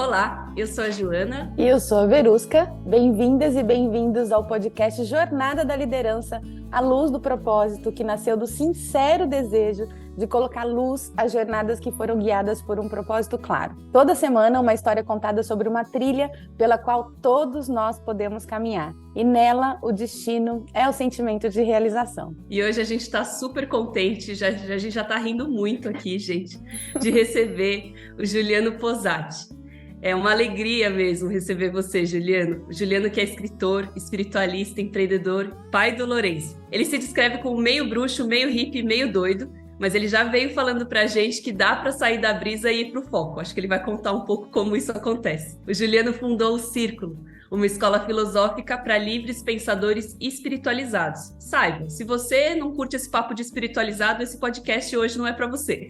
Olá, eu sou a Joana. E eu sou a Verusca. Bem-vindas e bem-vindos ao podcast Jornada da Liderança, a luz do propósito que nasceu do sincero desejo de colocar luz às jornadas que foram guiadas por um propósito claro. Toda semana uma história contada sobre uma trilha pela qual todos nós podemos caminhar. E nela o destino é o sentimento de realização. E hoje a gente está super contente, a gente já está rindo muito aqui, gente, de receber o Juliano Posati. É uma alegria mesmo receber você, Juliano. O Juliano que é escritor, espiritualista, empreendedor, pai do Lourenço. Ele se descreve como meio bruxo, meio hippie, meio doido, mas ele já veio falando pra gente que dá para sair da brisa e ir pro foco. Acho que ele vai contar um pouco como isso acontece. O Juliano fundou o Círculo, uma escola filosófica para livres pensadores espiritualizados. Saiba, se você não curte esse papo de espiritualizado, esse podcast hoje não é para você.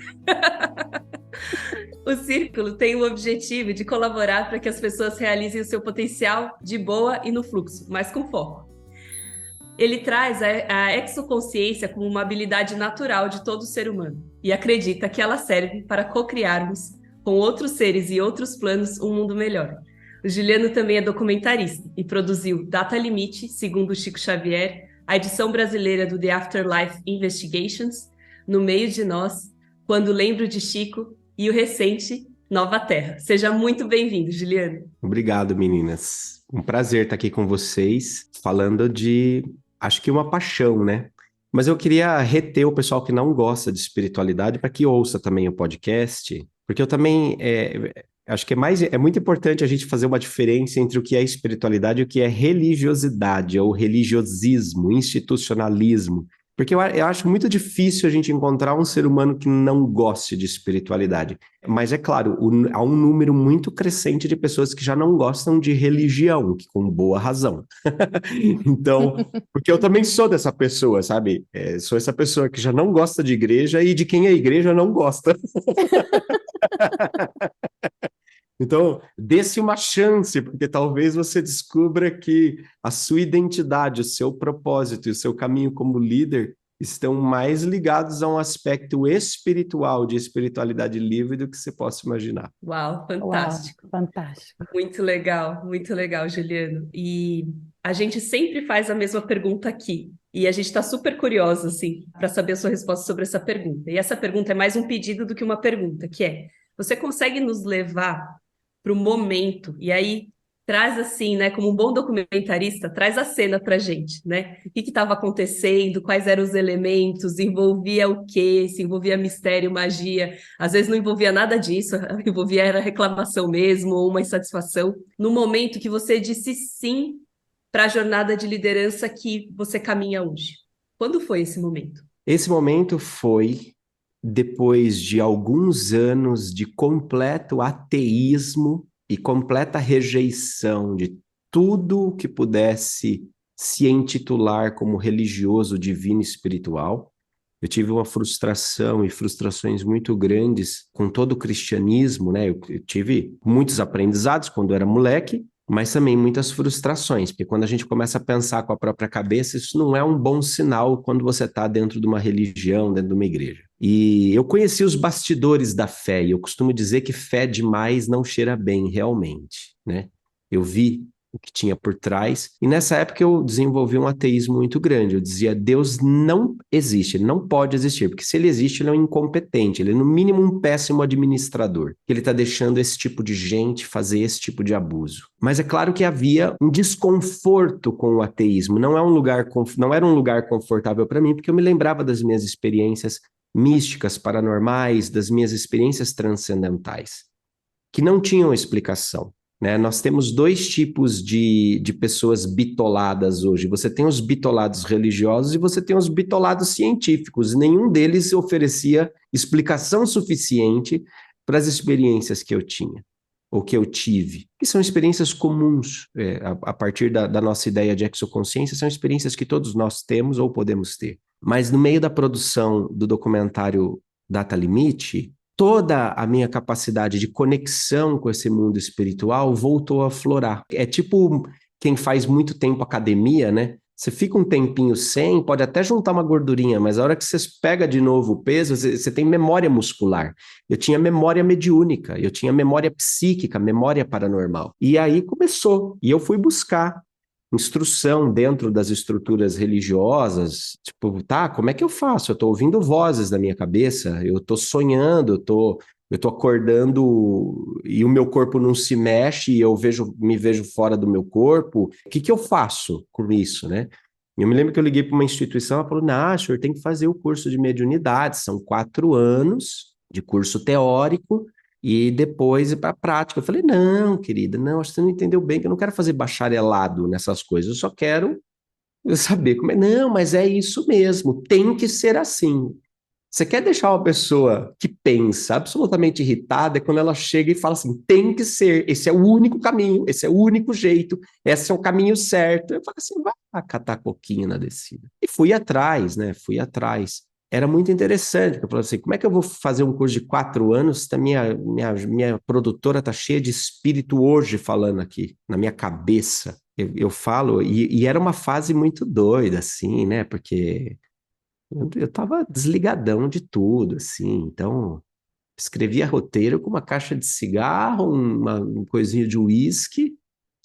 O Círculo tem o objetivo de colaborar para que as pessoas realizem o seu potencial de boa e no fluxo, mas com foco. Ele traz a exoconsciência como uma habilidade natural de todo ser humano e acredita que ela serve para co-criarmos com outros seres e outros planos um mundo melhor. O Juliano também é documentarista e produziu Data Limite, segundo Chico Xavier, a edição brasileira do The Afterlife Investigations, No Meio de Nós, Quando Lembro de Chico e o recente Nova Terra. Seja muito bem-vindo, Juliano. Obrigado, meninas. Um prazer estar aqui com vocês, falando de, acho que uma paixão, né? Mas eu queria reter o pessoal que não gosta de espiritualidade para que ouça também o podcast, porque eu também acho que é muito importante a gente fazer uma diferença entre o que é espiritualidade e o que é religiosidade, ou religiosismo, institucionalismo. Porque eu acho muito difícil a gente encontrar um ser humano que não goste de espiritualidade. Mas é claro, há um número muito crescente de pessoas que já não gostam de religião, que com boa razão. Então, porque eu também sou dessa pessoa, sabe? Sou essa pessoa que já não gosta de igreja e de quem a igreja não gosta. Então, dê-se uma chance, porque talvez você descubra que a sua identidade, o seu propósito e o seu caminho como líder estão mais ligados a um aspecto espiritual, de espiritualidade livre do que você possa imaginar. Uau, fantástico. Uau, fantástico. Muito legal, Juliano. E a gente sempre faz a mesma pergunta aqui. E a gente está super curiosa, assim, para saber a sua resposta sobre essa pergunta. E essa pergunta é mais um pedido do que uma pergunta, que é: você consegue nos levar para o momento, e aí traz assim, né, como um bom documentarista, traz a cena para a gente, né? O que estava acontecendo, quais eram os elementos, envolvia o quê, se envolvia mistério, magia, às vezes não envolvia nada disso, envolvia era reclamação mesmo, ou uma insatisfação. No momento que você disse sim para a jornada de liderança que você caminha hoje. Quando foi esse momento? Esse momento foi depois de alguns anos de completo ateísmo e completa rejeição de tudo que pudesse se intitular como religioso, divino, espiritual. Eu tive uma frustração e frustrações muito grandes com todo o cristianismo, né? Eu tive muitos aprendizados quando eu era moleque, mas também muitas frustrações, porque quando a gente começa a pensar com a própria cabeça, isso não é um bom sinal quando você está dentro de uma religião, dentro de uma igreja. E eu conheci os bastidores da fé, e eu costumo dizer que fé demais não cheira bem, realmente, né? Eu vi o que tinha por trás, e nessa época eu desenvolvi um ateísmo muito grande. Eu dizia: Deus não existe, ele não pode existir, porque se ele existe, ele é um incompetente, ele é no mínimo um péssimo administrador, que ele está deixando esse tipo de gente fazer esse tipo de abuso. Mas é claro que havia um desconforto com o ateísmo, não era um lugar confortável para mim, porque eu me lembrava das minhas experiências místicas, paranormais, das minhas experiências transcendentais, que não tinham explicação. Né? Nós temos dois tipos de pessoas bitoladas hoje. Você tem os bitolados religiosos e você tem os bitolados científicos. Nenhum deles oferecia explicação suficiente para as experiências que eu tinha, ou que eu tive, que são experiências comuns, a partir da nossa ideia de exoconsciência, são experiências que todos nós temos ou podemos ter. Mas no meio da produção do documentário Data Limite, toda a minha capacidade de conexão com esse mundo espiritual voltou a aflorar. É tipo quem faz muito tempo academia, né? Você fica um tempinho sem, pode até juntar uma gordurinha, mas a hora que você pega de novo o peso, você tem memória muscular. Eu tinha memória mediúnica, eu tinha memória psíquica, memória paranormal. E aí começou, e eu fui buscar instrução dentro das estruturas religiosas, tipo, tá, como é que eu faço? Eu tô ouvindo vozes na minha cabeça, eu tô sonhando, eu tô acordando e o meu corpo não se mexe e me vejo fora do meu corpo. O que que eu faço com isso, né? Eu me lembro que eu liguei para uma instituição, ela falou, não, o senhor tem que fazer o curso de mediunidade, são 4 anos de curso teórico, e depois ir para a prática. Eu falei, não, querida, não, acho que você não entendeu bem, que eu não quero fazer bacharelado nessas coisas, eu só quero saber como é. Não, mas é isso mesmo, tem que ser assim. Você quer deixar uma pessoa que pensa absolutamente irritada é quando ela chega e fala assim, tem que ser, esse é o único caminho, esse é o único jeito, esse é o caminho certo. Eu falo assim, vai catar coquinho na descida. E fui atrás, né? Fui atrás. Era muito interessante, porque eu falei assim, como é que eu vou fazer um curso de 4 anos se a minha produtora está cheia de espírito hoje falando aqui, na minha cabeça? Eu falo, e era uma fase muito doida, assim, né? Porque eu tava desligadão de tudo, assim, então escrevia roteiro com uma caixa de cigarro, uma coisinha de uísque,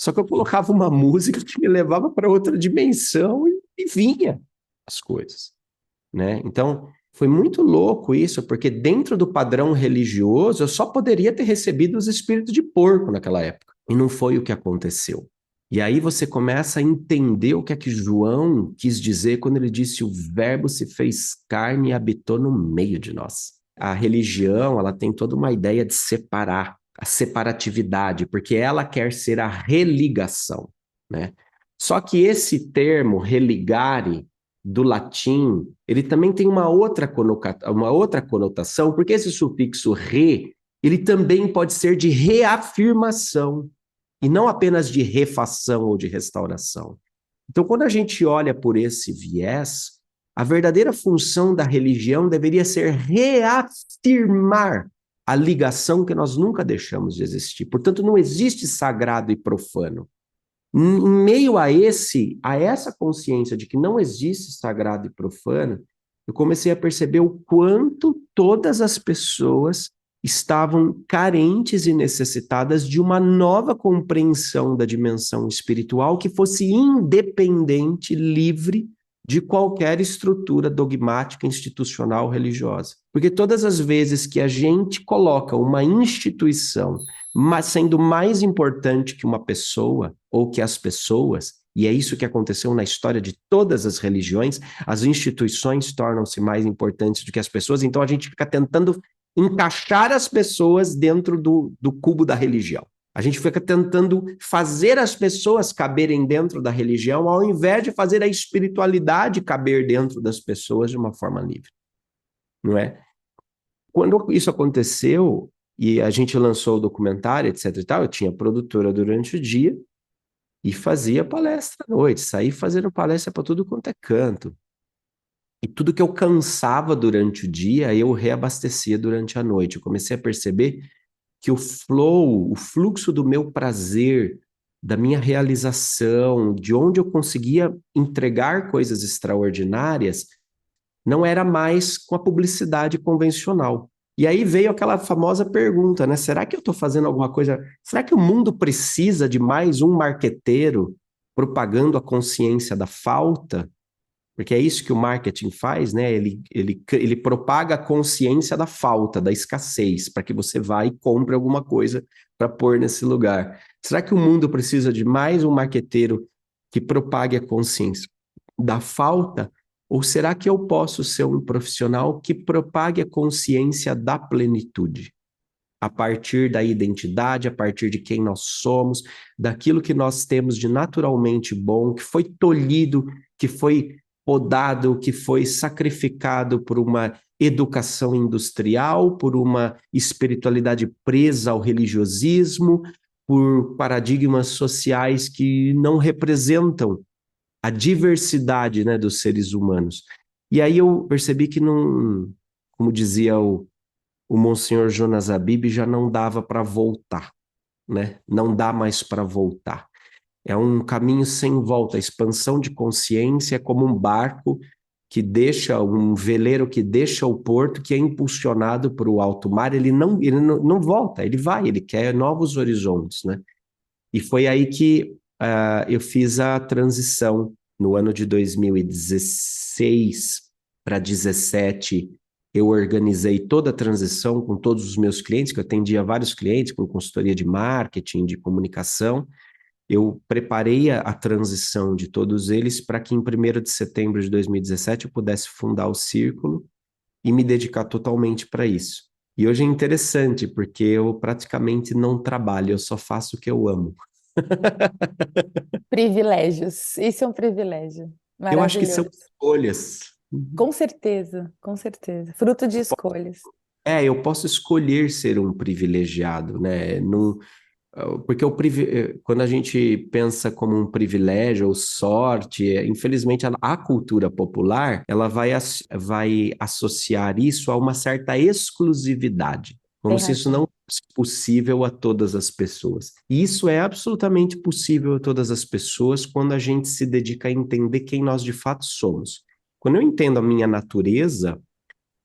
só que eu colocava uma música que me levava para outra dimensão e vinha as coisas, né? Então, foi muito louco isso, porque dentro do padrão religioso, eu só poderia ter recebido os espíritos de porco naquela época, e não foi o que aconteceu. E aí você começa a entender o que é que João quis dizer quando ele disse o verbo se fez carne e habitou no meio de nós. A religião, ela tem toda uma ideia de separar, a separatividade, porque ela quer ser a religação, né? Só que esse termo, religare, do latim, ele também tem uma outra conotação, porque esse sufixo re, ele também pode ser de reafirmação, e não apenas de refação ou de restauração. Então, quando a gente olha por esse viés, a verdadeira função da religião deveria ser reafirmar a ligação que nós nunca deixamos de existir. Portanto, não existe sagrado e profano. Em meio a essa consciência de que não existe sagrado e profano, eu comecei a perceber o quanto todas as pessoas estavam carentes e necessitadas de uma nova compreensão da dimensão espiritual que fosse independente, livre de qualquer estrutura dogmática, institucional, religiosa. Porque todas as vezes que a gente coloca uma instituição, mas sendo mais importante que uma pessoa ou que as pessoas, e é isso que aconteceu na história de todas as religiões, as instituições tornam-se mais importantes do que as pessoas, então a gente fica tentando encaixar as pessoas dentro do cubo da religião. A gente fica tentando fazer as pessoas caberem dentro da religião, ao invés de fazer a espiritualidade caber dentro das pessoas de uma forma livre, não é? Quando isso aconteceu e a gente lançou o documentário, etc e tal, eu tinha produtora durante o dia e fazia palestra à noite, saí fazendo palestra para tudo quanto é canto. E tudo que eu cansava durante o dia, eu reabastecia durante a noite. Eu comecei a perceber que o flow, o fluxo do meu prazer, da minha realização, de onde eu conseguia entregar coisas extraordinárias, não era mais com a publicidade convencional. E aí veio aquela famosa pergunta, né? Será que eu estou fazendo alguma coisa? Será que o mundo precisa de mais um marqueteiro propagando a consciência da falta? Porque é isso que o marketing faz, né? Ele propaga a consciência da falta, da escassez, para que você vá e compre alguma coisa para pôr nesse lugar. Será que o mundo precisa de mais um marqueteiro que propague a consciência da falta? Ou será que eu posso ser um profissional que propague a consciência da plenitude? A partir da identidade, a partir de quem nós somos, daquilo que nós temos de naturalmente bom, que foi tolhido, que foi podado, que foi sacrificado por uma educação industrial, por uma espiritualidade presa ao religiosismo, por paradigmas sociais que não representam a diversidade, né, dos seres humanos. E aí eu percebi que não, como dizia o Monsenhor Jonas Abib, já não dava para voltar, né? Não dá mais para voltar. É um caminho sem volta. A expansão de consciência é como um barco que deixa, um veleiro que deixa o porto, que é impulsionado para o alto mar, ele não volta, ele vai, ele quer novos horizontes, né? E foi aí que eu fiz a transição no ano de 2016 para 2017. Eu organizei toda a transição com todos os meus clientes, que eu atendia vários clientes com consultoria de marketing, de comunicação. Eu preparei a transição de todos eles para que em 1º de setembro de 2017 eu pudesse fundar o Círculo e me dedicar totalmente para isso. E hoje é interessante, porque eu praticamente não trabalho, eu só faço o que eu amo. Privilégios. Isso é um privilégio. Eu acho que são Maravilhoso. escolhas. Com certeza, com certeza. Fruto de escolhas. Eu posso escolher ser um privilegiado, né? Não, porque quando a gente pensa como um privilégio ou sorte, infelizmente a cultura popular ela vai associar isso a uma certa exclusividade, como Tem se isso razão. não fosse possível a todas as pessoas. E isso é absolutamente possível a todas as pessoas quando a gente se dedica a entender quem nós de fato somos. Quando eu entendo a minha natureza,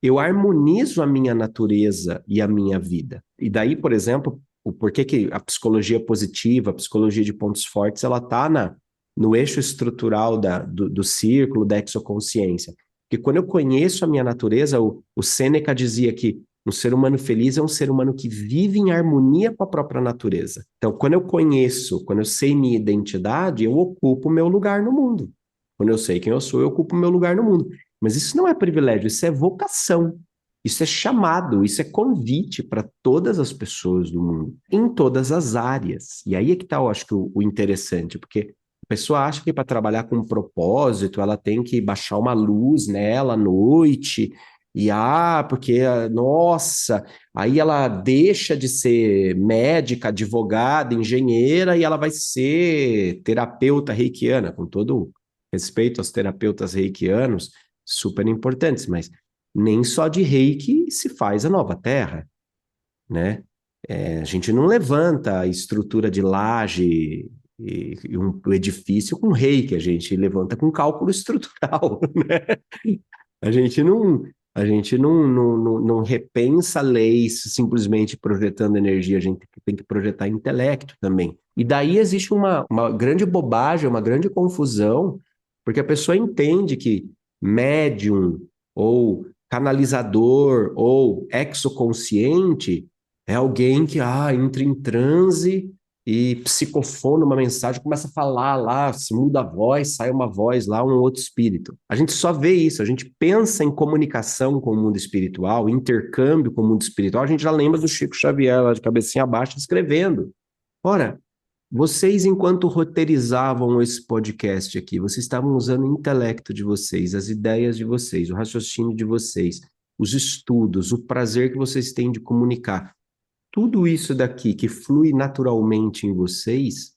eu harmonizo a minha natureza e a minha vida. E daí, por exemplo, o porquê que a psicologia positiva, a psicologia de pontos fortes, ela está no eixo estrutural do círculo da exoconsciência. Porque quando eu conheço a minha natureza, o Sêneca dizia que um ser humano feliz é um ser humano que vive em harmonia com a própria natureza. Então, quando eu sei minha identidade, eu ocupo o meu lugar no mundo. Quando eu sei quem eu sou, eu ocupo o meu lugar no mundo. Mas isso não é privilégio, isso é vocação, isso é chamado, isso é convite para todas as pessoas do mundo, em todas as áreas. E aí é que está, eu acho que o interessante, porque a pessoa acha que para trabalhar com um propósito, ela tem que baixar uma luz nela à noite, porque, nossa, aí ela deixa de ser médica, advogada, engenheira, e ela vai ser terapeuta reikiana, com todo respeito aos terapeutas reikianos, super importantes, mas nem só de reiki se faz a nova terra, né? A gente não levanta a estrutura de laje e um edifício com reiki, a gente levanta com cálculo estrutural, né? A gente não, a gente não repensa leis simplesmente projetando energia, a gente tem que projetar intelecto também. E daí existe uma grande bobagem, uma grande confusão, porque a pessoa entende que médium ou canalizador ou exoconsciente é alguém que entra em transe e psicofona uma mensagem, começa a falar lá, se muda a voz, sai uma voz lá, um outro espírito. A gente só vê isso, a gente pensa em comunicação com o mundo espiritual, intercâmbio com o mundo espiritual, a gente já lembra do Chico Xavier lá de cabecinha baixa escrevendo. Ora, vocês, enquanto roteirizavam esse podcast aqui, vocês estavam usando o intelecto de vocês, as ideias de vocês, o raciocínio de vocês, os estudos, o prazer que vocês têm de comunicar. Tudo isso daqui que flui naturalmente em vocês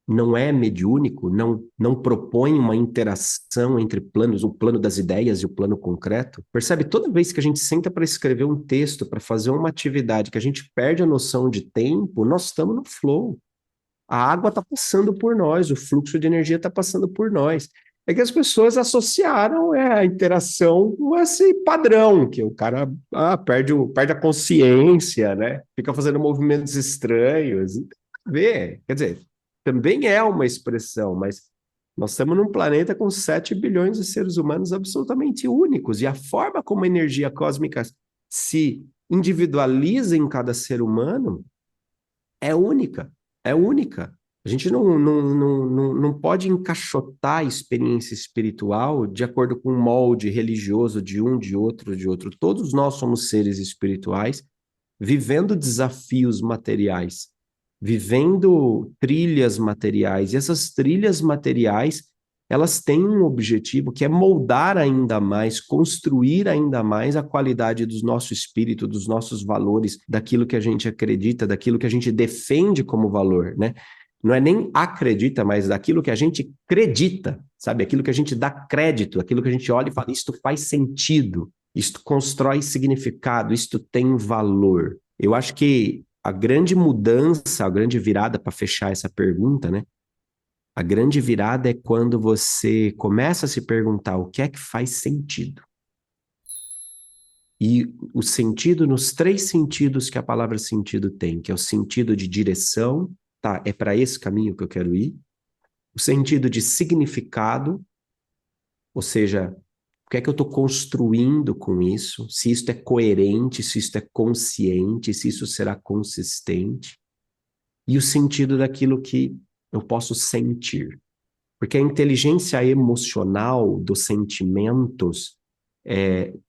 não é mediúnico, não propõe uma interação entre planos, o plano das ideias e o plano concreto. Percebe? Toda vez que a gente senta para escrever um texto, para fazer uma atividade que a gente perde a noção de tempo, nós estamos no flow. A água está passando por nós, o fluxo de energia está passando por nós. É que as pessoas associaram a interação com esse padrão, que o cara perde a consciência, né? Fica fazendo movimentos estranhos. Não tem a ver. Quer dizer, também é uma expressão, mas nós estamos num planeta com 7 bilhões de seres humanos absolutamente únicos, e a forma como a energia cósmica se individualiza em cada ser humano é única. É única. A gente não pode encaixotar a experiência espiritual de acordo com o molde religioso de um, de outro, de outro. Todos nós somos seres espirituais vivendo desafios materiais, vivendo trilhas materiais. E essas trilhas materiais, elas têm um objetivo que é moldar ainda mais, construir ainda mais a qualidade do nosso espírito, dos nossos valores, daquilo que a gente acredita, daquilo que a gente defende como valor, né? Não é nem acredita, mas daquilo que a gente acredita, sabe? Aquilo que a gente dá crédito, aquilo que a gente olha e fala, isto faz sentido, isto constrói significado, isto tem valor. Eu acho que a grande mudança, a grande virada para fechar essa pergunta, né? A grande virada é quando você começa a se perguntar o que é que faz sentido. E o sentido nos 3 sentidos que a palavra sentido tem, que é o sentido de direção, tá? É para esse caminho que eu quero ir. O sentido de significado, ou seja, o que é que eu estou construindo com isso? Se isso é coerente, se isso é consciente, se isso será consistente. E o sentido daquilo que eu posso sentir. Porque a inteligência emocional dos sentimentos,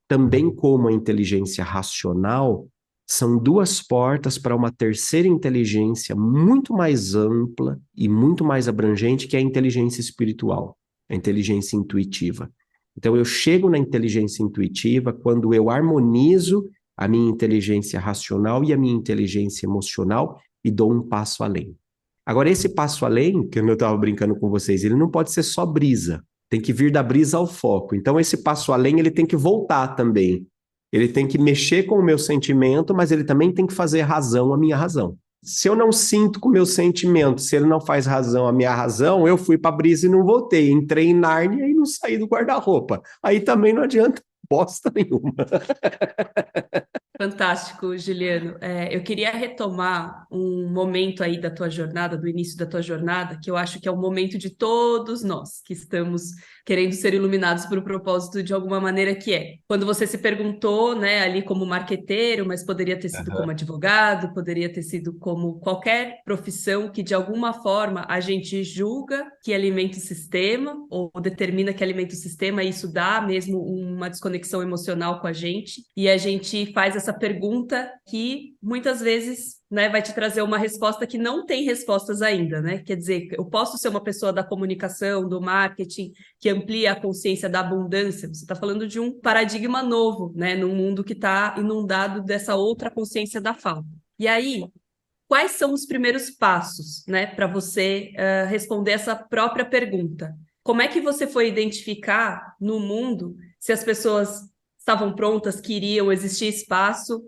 também como a inteligência racional, são 2 portas para uma terceira inteligência muito mais ampla e muito mais abrangente, que é a inteligência espiritual, a inteligência intuitiva. Então, eu chego na inteligência intuitiva quando eu harmonizo a minha inteligência racional e a minha inteligência emocional e dou um passo além. Agora, esse passo além, que eu estava brincando com vocês, ele não pode ser só brisa. Tem que vir da brisa ao foco. Então, esse passo além, ele tem que voltar também. Ele tem que mexer com o meu sentimento, mas ele também tem que fazer razão à minha razão. Se eu não sinto com o meu sentimento, se ele não faz razão à minha razão, eu fui para a brisa e não voltei. Entrei em Nárnia e não saí do guarda-roupa. Aí também não adianta bosta nenhuma. Fantástico, Juliano. Eu queria retomar um momento aí da tua jornada, do início da tua jornada, que eu acho que é o momento de todos nós que estamos querendo ser iluminados por um propósito de alguma maneira, que é quando você se perguntou, né, ali como marqueteiro, mas poderia ter sido como advogado, poderia ter sido como qualquer profissão que de alguma forma a gente julga que alimenta o sistema ou determina que alimenta o sistema, e isso dá mesmo uma desconexão emocional com a gente, e a gente faz essa pergunta que muitas vezes, né, vai te trazer uma resposta que não tem respostas ainda, né? Quer dizer, eu posso ser uma pessoa da comunicação, do marketing, que amplia a consciência da abundância. Você está falando de um paradigma novo, né, num mundo que está inundado dessa outra consciência da falta. E aí, quais são os primeiros passos, né, para você responder essa própria pergunta? Como é que você foi identificar no mundo se as pessoas estavam prontas, queriam, existir espaço?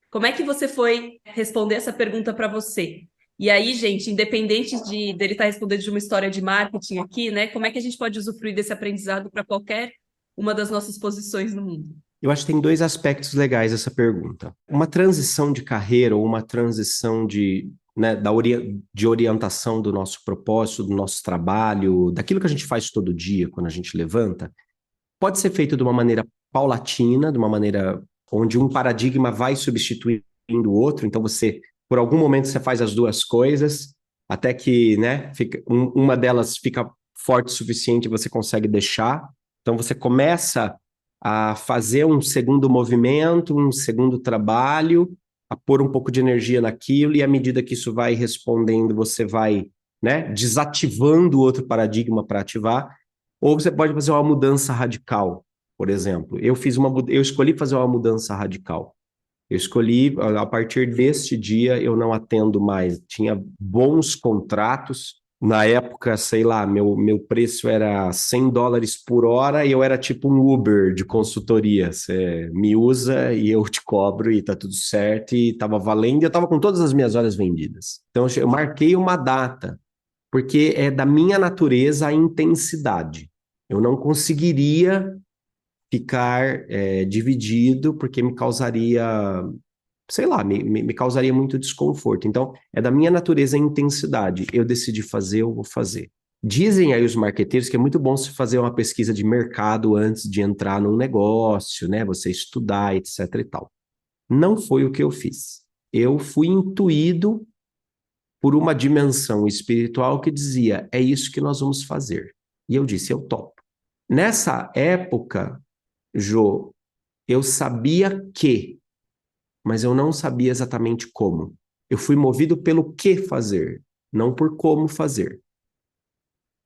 Como é que você foi responder essa pergunta para você? E aí, gente, independente dele estar respondendo de uma história de marketing aqui, né? Como é que a gente pode usufruir desse aprendizado para qualquer uma das nossas posições no mundo? Eu acho que tem 2 aspectos legais essa pergunta. Uma transição de carreira ou uma transição né, de orientação do nosso propósito, do nosso trabalho, daquilo que a gente faz todo dia quando a gente levanta, pode ser feito de uma maneira paulatina, de uma maneira onde um paradigma vai substituindo o outro. Então por algum momento você faz as 2 coisas, até que, né, uma delas fica forte o suficiente e você consegue deixar. Então você começa a fazer um segundo movimento, um segundo trabalho, a pôr um pouco de energia naquilo, e à medida que isso vai respondendo, você vai, né, desativando o outro paradigma para ativar. Ou você pode fazer uma mudança radical, por exemplo. Eu escolhi fazer uma mudança radical. Eu escolhi, a partir deste dia, eu não atendo mais. Tinha bons contratos. Na época, sei lá, meu preço era $100 por hora e eu era tipo um Uber de consultoria. Você me usa e eu te cobro e tá tudo certo, e tava valendo, e eu tava com todas as minhas horas vendidas. Então, eu marquei uma data, porque é da minha natureza a intensidade. Eu não conseguiria ficar dividido, porque me causaria, sei lá, me causaria muito desconforto. Então, é da minha natureza a intensidade. Eu decidi fazer, eu vou fazer. Dizem aí os marqueteiros que é muito bom se fazer uma pesquisa de mercado antes de entrar num negócio, né? Você estudar, etc e tal. Não foi o que eu fiz. Eu fui intuído por uma dimensão espiritual que dizia, é isso que nós vamos fazer. E eu disse, eu topo. Nessa época, Jô, eu sabia que, mas eu não sabia exatamente como. Eu fui movido pelo que fazer, não por como fazer.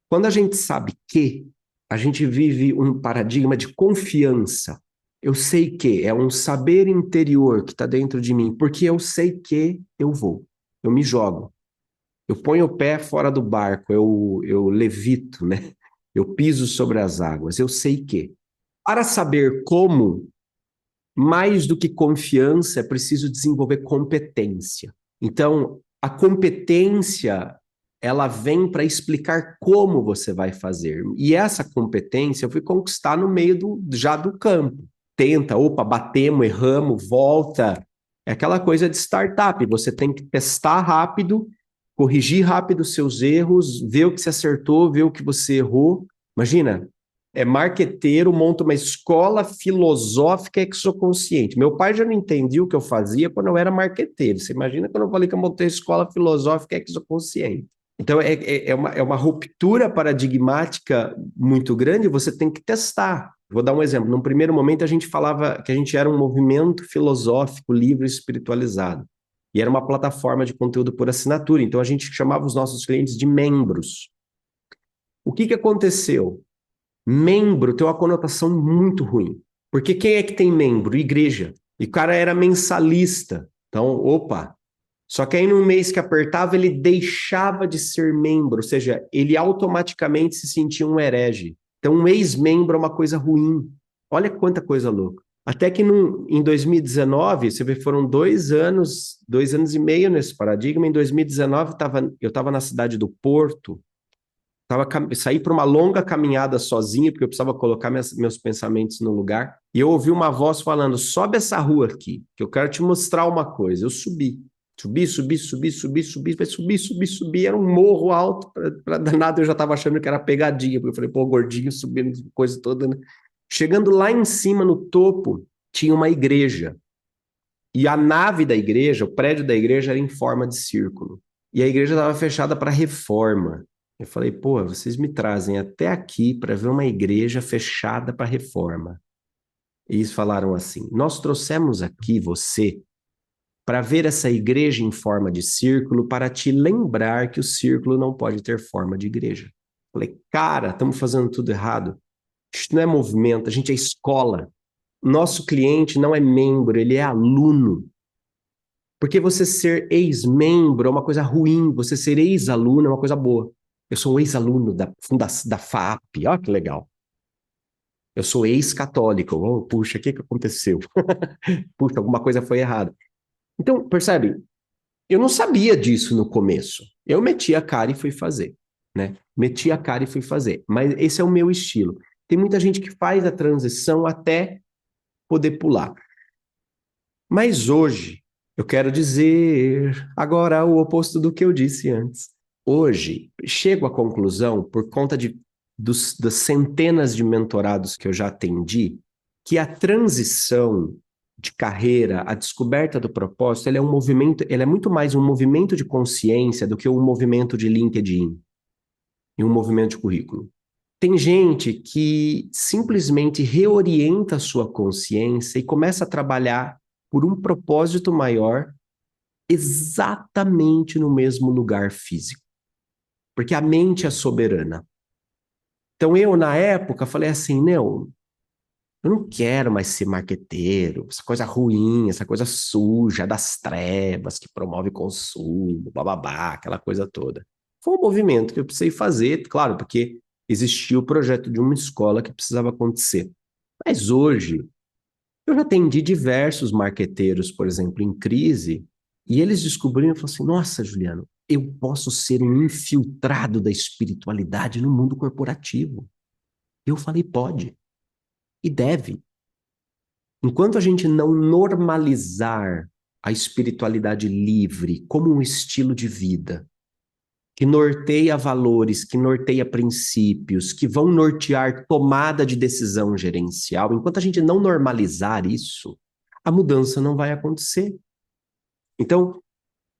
Quando a gente sabe que, a gente vive um paradigma de confiança. Eu sei que, é um saber interior que está dentro de mim, porque eu sei que eu vou. Eu me jogo. Eu ponho o pé fora do barco, eu levito, né? Eu piso sobre as águas, eu sei que. Para saber como, mais do que confiança, é preciso desenvolver competência. Então, a competência ela vem para explicar como você vai fazer. E essa competência eu fui conquistar no meio já do campo. Tenta, opa, batemos, erramos, volta. É aquela coisa de startup, você tem que testar rápido, corrigir rápido os seus erros, ver o que você acertou, ver o que você errou. Imagina, é marqueteiro, monta uma escola filosófica exoconsciente. Meu pai já não entendia o que eu fazia quando eu era marqueteiro. Você imagina quando eu falei que eu montei a escola filosófica exoconsciente. Então, é uma ruptura paradigmática muito grande, você tem que testar. Vou dar um exemplo. Num primeiro momento, a gente falava que a gente era um movimento filosófico livre e espiritualizado. E era uma plataforma de conteúdo por assinatura. Então, a gente chamava os nossos clientes de membros. O que aconteceu? Membro tem uma conotação muito ruim. Porque quem é que tem membro? Igreja. E o cara era mensalista. Então, opa. Só que aí no mês que apertava, ele deixava de ser membro. Ou seja, ele automaticamente se sentia um herege. Então, um ex-membro é uma coisa ruim. Olha quanta coisa louca. Até que em 2019, você vê, foram 2 anos e meio nesse paradigma. Em 2019, eu estava na cidade do Porto, saí para uma longa caminhada sozinho, porque eu precisava colocar meus pensamentos no lugar. E eu ouvi uma voz falando: sobe essa rua aqui, que eu quero te mostrar uma coisa. Eu subi. Subi. Era um morro alto, para danado eu já estava achando que era pegadinha, porque eu falei, pô, gordinho subindo, coisa toda, né? Chegando lá em cima, no topo, tinha uma igreja. E a nave da igreja, o prédio da igreja era em forma de círculo. E a igreja estava fechada para reforma. Eu falei, pô, vocês me trazem até aqui para ver uma igreja fechada para reforma. E eles falaram assim: nós trouxemos aqui você para ver essa igreja em forma de círculo, para te lembrar que o círculo não pode ter forma de igreja. Falei, cara, estamos fazendo tudo errado. Isso não é movimento, a gente é escola. Nosso cliente não é membro, ele é aluno. Porque você ser ex-membro é uma coisa ruim, você ser ex-aluno é uma coisa boa. Eu sou um ex-aluno da FAP, olha que legal. Eu sou ex-católico. Oh, puxa, o que aconteceu? Puxa, alguma coisa foi errada. Então, percebe? Eu não sabia disso no começo. Eu meti a cara e fui fazer, né? Meti a cara e fui fazer. Mas esse é o meu estilo. Tem muita gente que faz a transição até poder pular. Mas hoje, eu quero dizer agora o oposto do que eu disse antes. Hoje, chego à conclusão, por conta das centenas de mentorados que eu já atendi, que a transição de carreira, a descoberta do propósito, ela é um movimento, ela é muito mais um movimento de consciência do que um movimento de LinkedIn e um movimento de currículo. Tem gente que simplesmente reorienta a sua consciência e começa a trabalhar por um propósito maior exatamente no mesmo lugar físico. Porque a mente é soberana. Então eu, na época, falei assim, não, eu não quero mais ser marqueteiro, essa coisa ruim, essa coisa suja das trevas que promove consumo, bababá, aquela coisa toda. Foi um movimento que eu precisei fazer, claro, porque existia o projeto de uma escola que precisava acontecer. Mas hoje, eu já atendi diversos marqueteiros, por exemplo, em crise, e eles descobriram e falaram assim, nossa, Juliano, eu posso ser um infiltrado da espiritualidade no mundo corporativo. Eu falei, pode. E deve. Enquanto a gente não normalizar a espiritualidade livre como um estilo de vida, que norteia valores, que norteia princípios, que vão nortear tomada de decisão gerencial, enquanto a gente não normalizar isso, a mudança não vai acontecer. Então,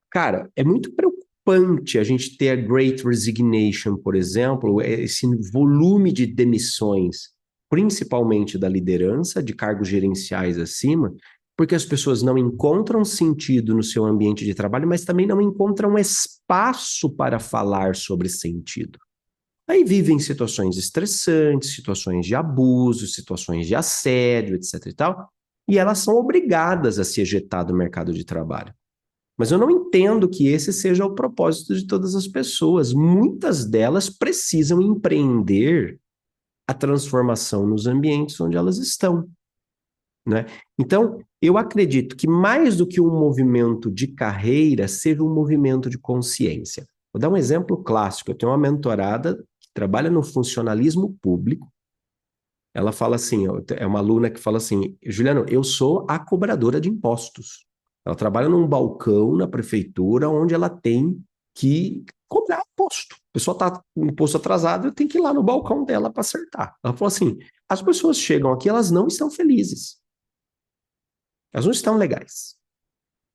cara, é muito preocupante a gente ter a Great Resignation, por exemplo, esse volume de demissões, principalmente da liderança, de cargos gerenciais acima, porque as pessoas não encontram sentido no seu ambiente de trabalho, mas também não encontram espaço para falar sobre sentido. Aí vivem situações estressantes, situações de abuso, situações de assédio, etc. e tal, e elas são obrigadas a se ejetar do mercado de trabalho. Mas eu não entendo que esse seja o propósito de todas as pessoas. Muitas delas precisam empreender a transformação nos ambientes onde elas estão, né? Então, eu acredito que mais do que um movimento de carreira, seja um movimento de consciência. Vou dar um exemplo clássico. Eu tenho uma mentorada que trabalha no funcionalismo público. Ela fala assim, é uma aluna que fala assim, Juliano, eu sou a cobradora de impostos. Ela trabalha num balcão na prefeitura onde ela tem que cobrar imposto. A pessoa está com o imposto atrasado, eu tenho que ir lá no balcão dela para acertar. Ela falou assim, as pessoas chegam aqui, elas não estão felizes. Elas não estão legais.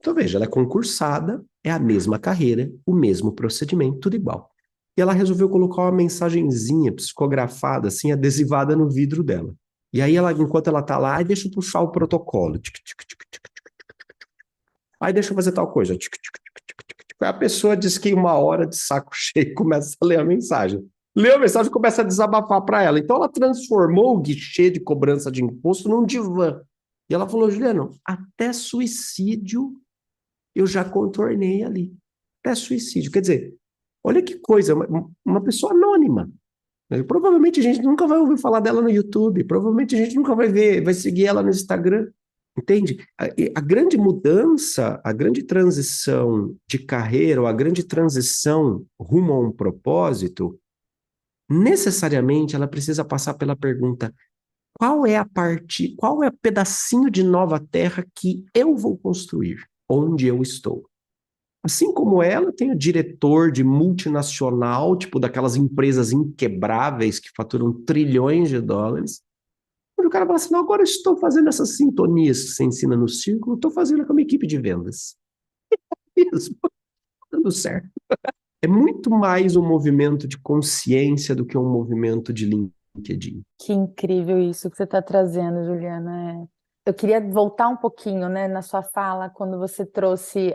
Então veja, ela é concursada, é a mesma carreira, o mesmo procedimento, tudo igual. E ela resolveu colocar uma mensagenzinha psicografada, assim, adesivada no vidro dela. E aí, enquanto ela tá lá, deixa eu puxar o protocolo. Aí deixa eu fazer tal coisa. Aí a pessoa diz que 1 hora de saco cheio começa a ler a mensagem. Lê a mensagem e começa a desabafar para ela. Então ela transformou o guichê de cobrança de imposto num divã. E ela falou, Juliano, até suicídio eu já contornei ali. Até suicídio. Quer dizer, olha que coisa, uma pessoa anônima. Provavelmente a gente nunca vai ouvir falar dela no YouTube, provavelmente a gente nunca vai ver, vai seguir ela no Instagram, entende? A grande mudança, a grande transição de carreira, ou a grande transição rumo a um propósito, necessariamente ela precisa passar pela pergunta: qual é o pedacinho de nova terra que eu vou construir, onde eu estou? Assim como ela, tem o diretor de multinacional, tipo daquelas empresas inquebráveis que faturam trilhões de dólares. Onde o cara fala assim, não, agora eu estou fazendo essas sintonias que você ensina no círculo, estou fazendo com a minha equipe de vendas. Isso, dando certo. É muito mais um movimento de consciência do que um movimento de LinkedIn. Que incrível isso que você está trazendo, Juliana. Eu queria voltar um pouquinho, né, na sua fala, quando você trouxe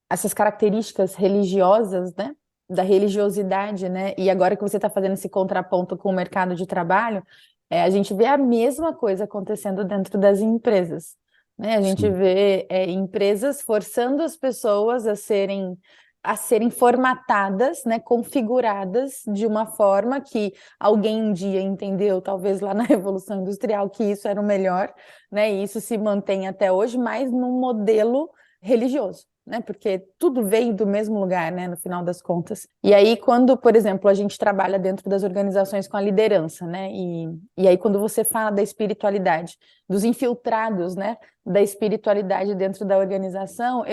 essas características religiosas, né, da religiosidade, né, e agora que você está fazendo esse contraponto com o mercado de trabalho, a gente vê a mesma coisa acontecendo dentro das empresas, né? A gente Sim. vê empresas forçando as pessoas a serem formatadas, né, configuradas de uma forma que alguém um dia entendeu, talvez lá na Revolução Industrial, que isso era o melhor, né, e isso se mantém até hoje, mas num modelo religioso, né, porque tudo veio do mesmo lugar, né, no final das contas. E aí, quando, por exemplo, a gente trabalha dentro das organizações com a liderança, né, e aí quando você fala da espiritualidade, dos infiltrados, né, da espiritualidade dentro da organização,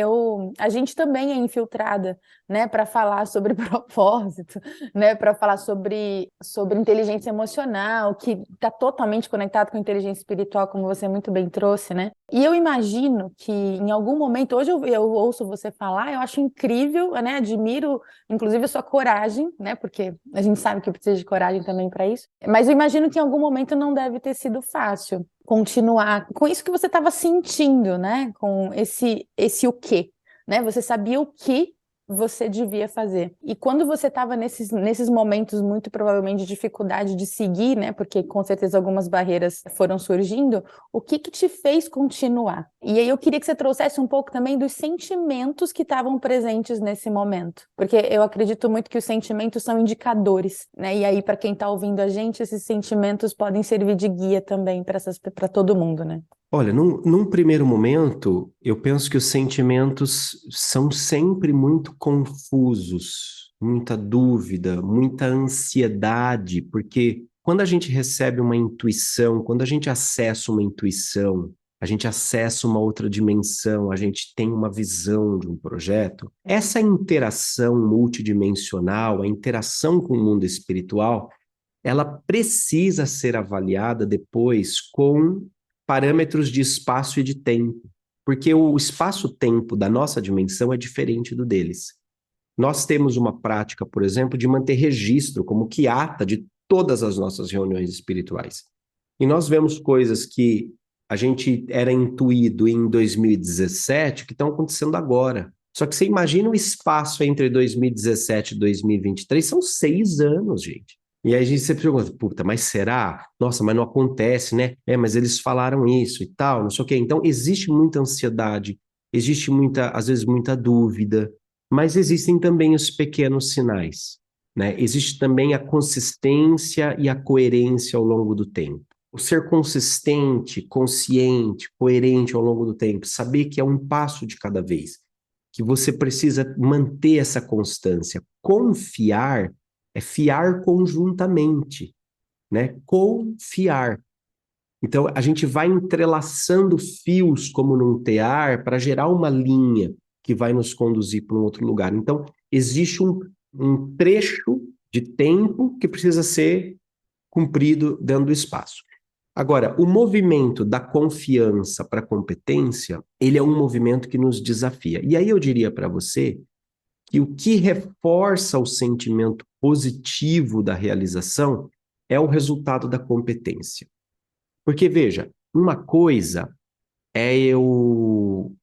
a gente também é infiltrada, né, para falar sobre propósito, né, para falar sobre inteligência emocional, que está totalmente conectado com a inteligência espiritual, como você muito bem trouxe, né? E eu imagino que em algum momento, hoje eu ouço você falar, eu acho incrível, né, admiro, inclusive, a sua coragem, né, porque a gente sabe que precisa de coragem também para isso, mas eu imagino que em algum momento não deve ter sido fácil continuar com isso que você estava sentindo, né? Com esse o quê, né? Você sabia o que você devia fazer. E quando você estava nesses momentos, muito provavelmente de dificuldade de seguir, né? Porque com certeza algumas barreiras foram surgindo, o que te fez continuar? E aí eu queria que você trouxesse um pouco também dos sentimentos que estavam presentes nesse momento. Porque eu acredito muito que os sentimentos são indicadores, né? E aí, para quem está ouvindo a gente, esses sentimentos podem servir de guia também para todo mundo, né? Olha, num primeiro momento, eu penso que os sentimentos são sempre muito confusos, muita dúvida, muita ansiedade, porque quando a gente recebe uma intuição, quando a gente acessa uma intuição, a gente acessa uma outra dimensão, a gente tem uma visão de um projeto, essa interação multidimensional, a interação com o mundo espiritual, ela precisa ser avaliada depois com parâmetros de espaço e de tempo, porque o espaço-tempo da nossa dimensão é diferente do deles. Nós temos uma prática, por exemplo, de manter registro, como que ata de todas as nossas reuniões espirituais. E nós vemos coisas que a gente era intuído em 2017 que estão acontecendo agora. Só que você imagina o espaço entre 2017 e 2023, são 6 anos, gente. E aí a gente sempre pergunta, puta, mas será? Nossa, mas não acontece, né? Mas eles falaram isso e tal, não sei o quê. Então, existe muita ansiedade, existe muita, às vezes, muita dúvida, mas existem também os pequenos sinais, né? Existe também a consistência e a coerência ao longo do tempo. O ser consistente, consciente, coerente ao longo do tempo, saber que é um passo de cada vez. que você precisa manter essa constância. Confiar é fiar conjuntamente, né? Confiar. Então, a gente vai entrelaçando fios como num tear para gerar uma linha que vai nos conduzir para um outro lugar. Então, existe um trecho de tempo que precisa ser cumprido dentro do espaço. Agora, o movimento da confiança para a competência, ele é um movimento que nos desafia. E aí eu diria para você que o que reforça o sentimento positivo da realização é o resultado da competência. Porque, veja, uma coisa é eu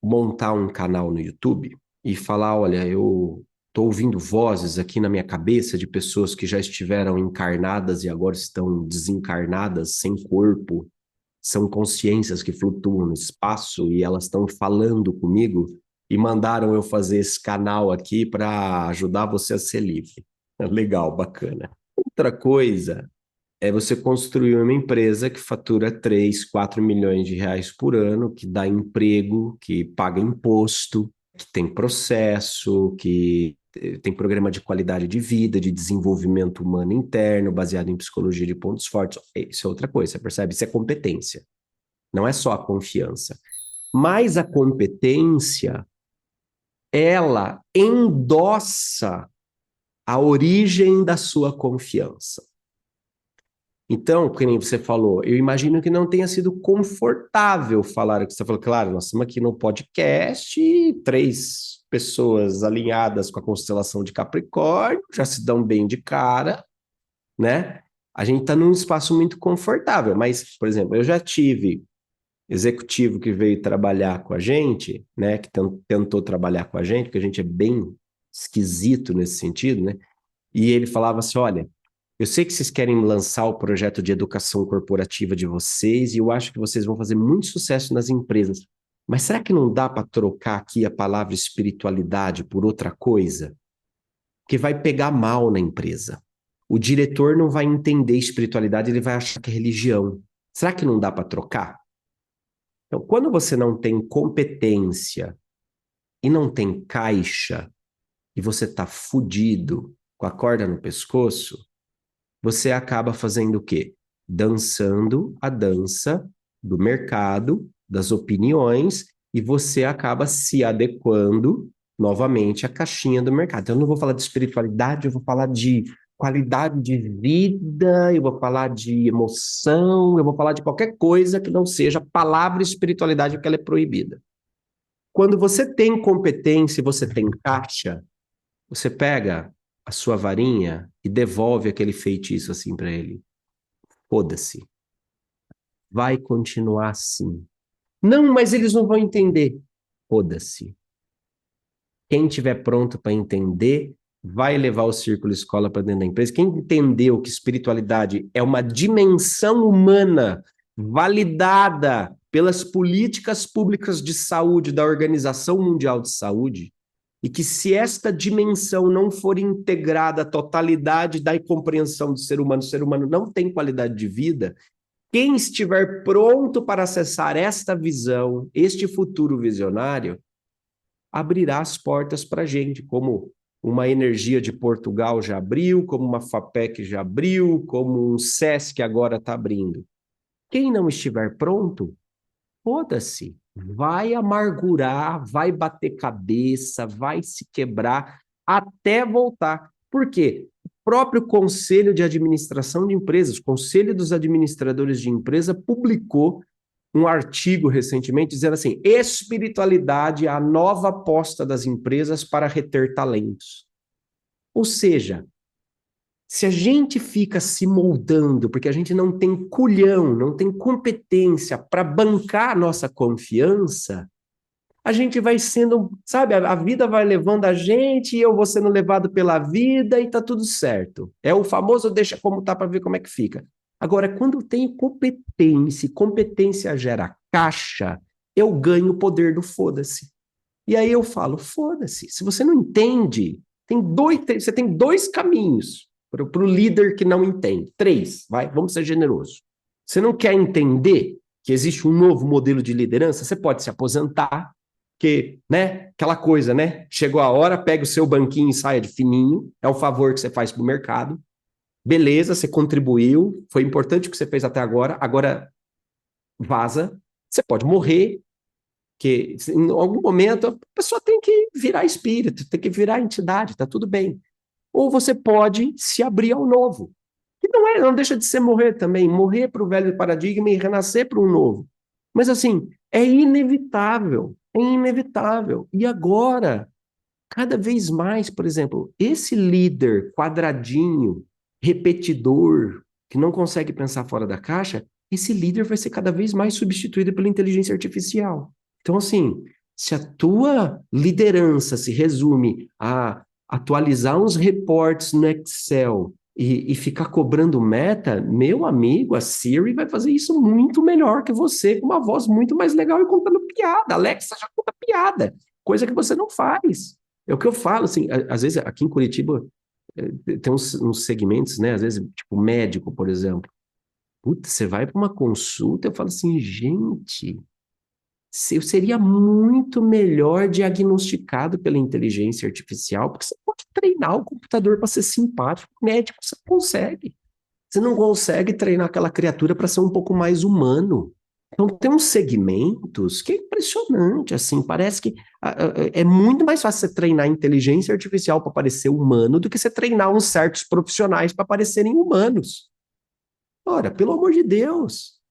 montar um canal no YouTube e falar, olha, eu estou ouvindo vozes aqui na minha cabeça de pessoas que já estiveram encarnadas e agora estão desencarnadas, sem corpo, são consciências que flutuam no espaço e elas estão falando comigo e mandaram eu fazer esse canal aqui para ajudar você a ser livre. Legal, bacana. Outra coisa é você construir uma empresa que fatura 3, 4 milhões de reais por ano, que dá emprego, que paga imposto, que tem processo, que tem programa de qualidade de vida, de desenvolvimento humano interno, baseado em psicologia de pontos fortes. Isso é outra coisa, você percebe? Isso é competência. Não é só a confiança. Mas a competência, ela endossa a origem da sua confiança. Então, como você falou, eu imagino que não tenha sido confortável falar o que você falou. Claro, nós estamos aqui no podcast, 3 pessoas alinhadas com a constelação de Capricórnio, já se dão bem de cara, né? A gente está num espaço muito confortável, mas, por exemplo, eu já tive executivo que veio trabalhar com a gente, né? Que tentou trabalhar com a gente, porque a gente é bem esquisito nesse sentido, né? E ele falava assim, olha, eu sei que vocês querem lançar o projeto de educação corporativa de vocês e eu acho que vocês vão fazer muito sucesso nas empresas. Mas será que não dá para trocar aqui a palavra espiritualidade por outra coisa? Porque vai pegar mal na empresa. O diretor não vai entender espiritualidade, ele vai achar que é religião. Será que não dá para trocar? Então, quando você não tem competência e não tem caixa e você está fudido com a corda no pescoço, você acaba fazendo o quê? Dançando a dança do mercado, das opiniões, e você acaba se adequando novamente à caixinha do mercado. Então, eu não vou falar de espiritualidade, eu vou falar de qualidade de vida, eu vou falar de emoção, eu vou falar de qualquer coisa que não seja palavra espiritualidade, porque ela é proibida. Quando você tem competência e você tem caixa, você pega a sua varinha e devolve aquele feitiço assim para ele. Foda-se. Vai continuar assim. Não, mas eles não vão entender. Foda-se. Quem tiver pronto para entender, vai levar o círculo escola para dentro da empresa. Quem entendeu que espiritualidade é uma dimensão humana validada pelas políticas públicas de saúde da Organização Mundial de Saúde, e que se esta dimensão não for integrada à totalidade da compreensão do ser humano não tem qualidade de vida, quem estiver pronto para acessar esta visão, este futuro visionário, abrirá as portas para a gente, como uma Energia de Portugal já abriu, como uma FAPEC já abriu, como um SESC agora está abrindo. Quem não estiver pronto, foda-se. Vai amargurar, vai bater cabeça, vai se quebrar até voltar. Por quê? O próprio Conselho de Administração de Empresas, o Conselho dos Administradores de Empresa, publicou um artigo recentemente dizendo assim, espiritualidade é a nova aposta das empresas para reter talentos. Ou seja, se a gente fica se moldando, porque a gente não tem culhão, não tem competência para bancar a nossa confiança, a gente vai sendo, sabe, a vida vai levando a gente e eu vou sendo levado pela vida e tá tudo certo. É o famoso deixa como tá para ver como é que fica. Agora, quando eu tenho competência, e competência gera caixa, eu ganho o poder do foda-se. E aí eu falo, foda-se. Se você não entende, você tem 2 caminhos para o líder que não entende. 3, vamos ser generosos. Você não quer entender que existe um novo modelo de liderança? Você pode se aposentar, porque, né, aquela coisa, né? Chegou a hora, pega o seu banquinho e saia de fininho, é o favor que você faz pro mercado. Beleza, você contribuiu, foi importante o que você fez até agora vaza, você pode morrer, que em algum momento a pessoa tem que virar espírito, tem que virar entidade, tá tudo bem. Ou você pode se abrir ao novo. Que não deixa de ser morrer também, morrer para o velho paradigma e renascer para um novo. Mas assim, é inevitável, é inevitável. E agora, cada vez mais, por exemplo, esse líder quadradinho, repetidor, que não consegue pensar fora da caixa, esse líder vai ser cada vez mais substituído pela inteligência artificial. Então, assim, se a tua liderança se resume a atualizar uns reportes no Excel e ficar cobrando meta, meu amigo, a Siri vai fazer isso muito melhor que você, com uma voz muito mais legal e contando piada. A Alexa já conta piada, coisa que você não faz. É o que eu falo, assim, às vezes aqui em Curitiba tem uns segmentos, né, às vezes, tipo médico, por exemplo. Putz, você vai para uma consulta, eu falo assim, gente, eu seria muito melhor diagnosticado pela inteligência artificial, porque você pode treinar o computador para ser simpático, médico você consegue. Você não consegue treinar aquela criatura para ser um pouco mais humano. Então, tem uns segmentos que é impressionante, assim, parece que é muito mais fácil você treinar a inteligência artificial para parecer humano do que você treinar uns certos profissionais para parecerem humanos. Ora, pelo amor de Deus.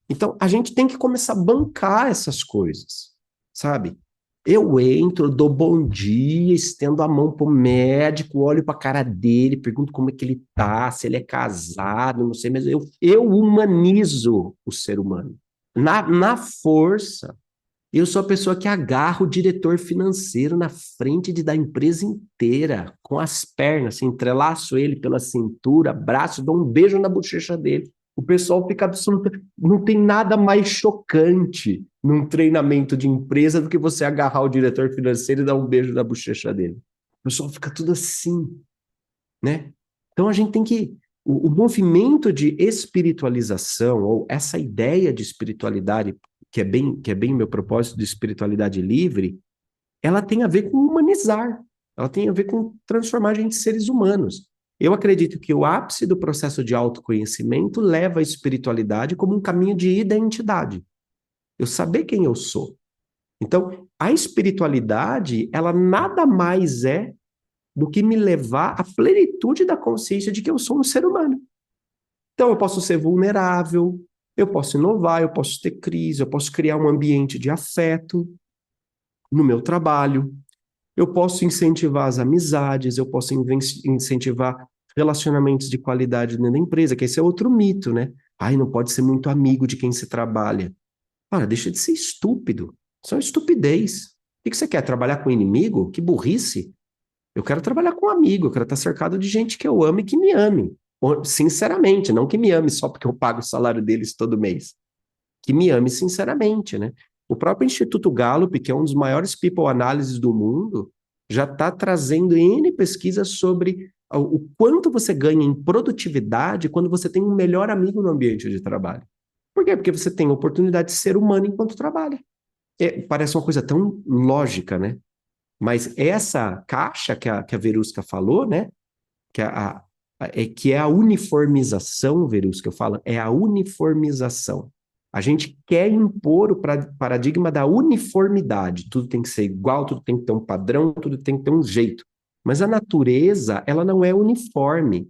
Então, a gente tem que começar a bancar essas coisas, sabe? Eu entro, dou bom dia, estendo a mão pro médico, olho pra cara dele, pergunto como é que ele tá, se ele é casado, não sei, mas eu humanizo o ser humano. Na força, eu sou a pessoa que agarra o diretor financeiro na frente da empresa inteira, com as pernas, assim, entrelaço ele pela cintura, braço, dou um beijo na bochecha dele. O pessoal fica absolutamente... Não tem nada mais chocante num treinamento de empresa do que você agarrar o diretor financeiro e dar um beijo na bochecha dele. O pessoal fica tudo assim, né? Então a gente tem que... O movimento de espiritualização, ou essa ideia de espiritualidade, que é bem meu propósito de espiritualidade livre, ela tem a ver com humanizar, ela tem a ver com transformar a gente em seres humanos. Eu acredito que o ápice do processo de autoconhecimento leva a espiritualidade como um caminho de identidade. Eu saber quem eu sou. Então, a espiritualidade, ela nada mais é do que me levar à plenitude da consciência de que eu sou um ser humano. Então, eu posso ser vulnerável, eu posso inovar, eu posso ter crise, eu posso criar um ambiente de afeto no meu trabalho, eu posso incentivar as amizades, eu posso incentivar relacionamentos de qualidade dentro da empresa, que esse é outro mito, né? Ai, não pode ser muito amigo de quem se trabalha. Para, deixa de ser estúpido. Isso é uma estupidez. O que você quer? Trabalhar com inimigo? Que burrice. Eu quero trabalhar com amigo, eu quero estar cercado de gente que eu amo e que me ame. Sinceramente, não que me ame só porque eu pago o salário deles todo mês. Que me ame sinceramente, né? O próprio Instituto Gallup, que é um dos maiores people analysis do mundo, já está trazendo N pesquisas sobre o quanto você ganha em produtividade quando você tem um melhor amigo no ambiente de trabalho. Por quê? Porque você tem a oportunidade de ser humano enquanto trabalha. Parece uma coisa tão lógica, né? Mas essa caixa que a Verusca falou, né? Que é a uniformização, Verusca, eu falo, é a uniformização. A gente quer impor o paradigma da uniformidade. Tudo tem que ser igual, tudo tem que ter um padrão, tudo tem que ter um jeito. Mas a natureza, ela não é uniforme.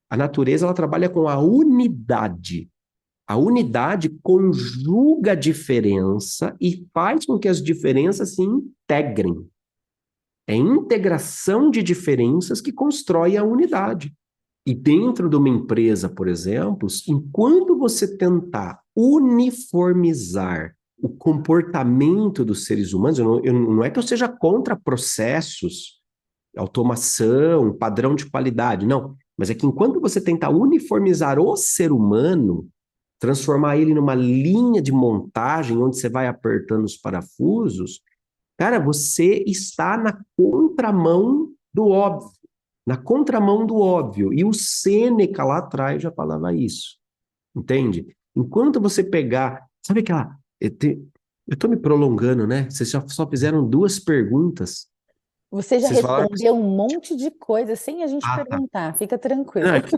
A natureza, ela trabalha com a unidade. A unidade conjuga a diferença e faz com que as diferenças se integrem. É a integração de diferenças que constrói a unidade. E dentro de uma empresa, por exemplo, enquanto você tentar uniformizar o comportamento dos seres humanos, não é que eu seja contra processos, automação, padrão de qualidade, não. Mas é que enquanto você tentar uniformizar o ser humano, transformar ele numa linha de montagem onde você vai apertando os parafusos, cara, você está na contramão do óbvio. Na contramão do óbvio. E o Sêneca lá atrás já falava isso. Entende? Enquanto você pegar... Sabe aquela... Eu tô me prolongando, né? Vocês só fizeram 2 perguntas. Você já Vocês falaram que... respondeu um monte de coisa sem a gente Ah, tá. perguntar, fica tranquilo. Não, é que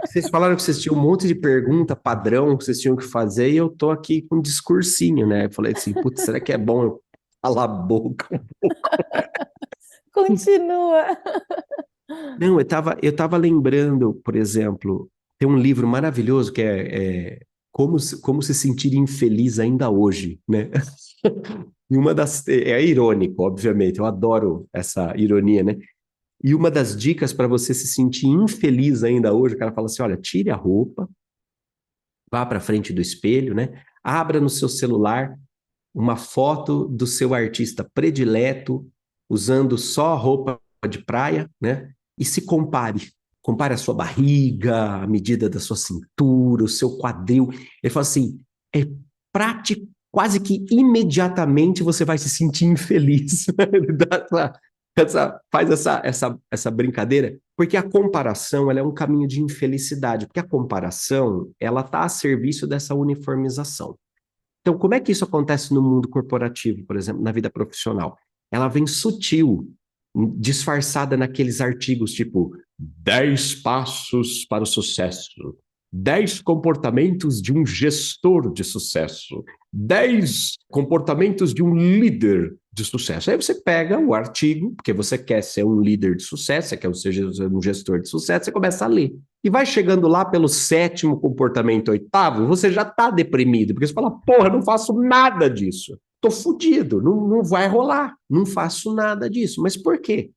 vocês falaram que vocês tinham um monte de pergunta padrão que vocês tinham que fazer e eu tô aqui com um discursinho, né? Eu falei assim, putz, será que é bom eu calar a boca um pouco? Continua. Não, eu tava lembrando, por exemplo, tem um livro maravilhoso que é Como se sentir infeliz ainda hoje, né? E uma das... É irônico, obviamente, eu adoro essa ironia, né? E uma das dicas para você se sentir infeliz ainda hoje, o cara fala assim, olha, tire a roupa, vá para frente do espelho, né? Abra no seu celular uma foto do seu artista predileto, usando só roupa de praia, né? E se compare. Compare a sua barriga, a medida da sua cintura, o seu quadril. Ele fala assim, é prático, quase que imediatamente você vai se sentir infeliz. Faz essa brincadeira, porque a comparação ela é um caminho de infelicidade, porque a comparação ela está a serviço dessa uniformização. Então, como é que isso acontece no mundo corporativo, por exemplo, na vida profissional? Ela vem sutil, disfarçada naqueles artigos tipo 10 passos para o sucesso, 10 comportamentos de um gestor de sucesso, 10 comportamentos de um líder de sucesso. Aí você pega o artigo, porque você quer ser um líder de sucesso, você quer ser um gestor de sucesso, você começa a ler. E vai chegando lá pelo 7º comportamento, 8º, você já está deprimido, porque você fala, porra, não faço nada disso. Tô fudido, não vai rolar, não faço nada disso. Mas por quê?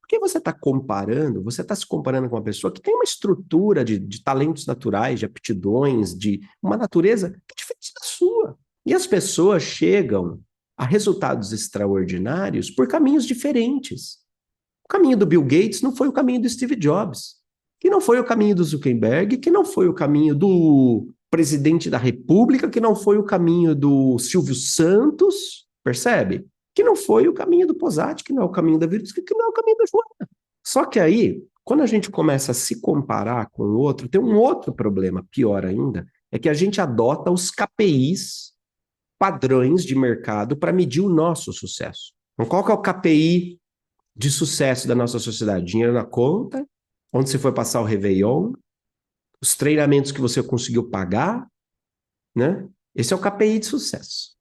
Porque você está comparando, você está se comparando com uma pessoa que tem uma estrutura de talentos naturais, de aptidões, de uma natureza que é diferente da sua. E as pessoas chegam a resultados extraordinários por caminhos diferentes. O caminho do Bill Gates não foi o caminho do Steve Jobs, que não foi o caminho do Zuckerberg, que não foi o caminho do presidente da República, que não foi o caminho do Silvio Santos, percebe? Que não foi o caminho do Posati, que não é o caminho da Virtus, que não é o caminho da Joana. Só que aí, quando a gente começa a se comparar com o outro, tem um outro problema, pior ainda, é que a gente adota os KPIs, padrões de mercado, para medir o nosso sucesso. Então, qual que é o KPI de sucesso da nossa sociedade? Dinheiro na conta, onde você foi passar o Réveillon, os treinamentos que você conseguiu pagar, né? Esse é o KPI de sucesso.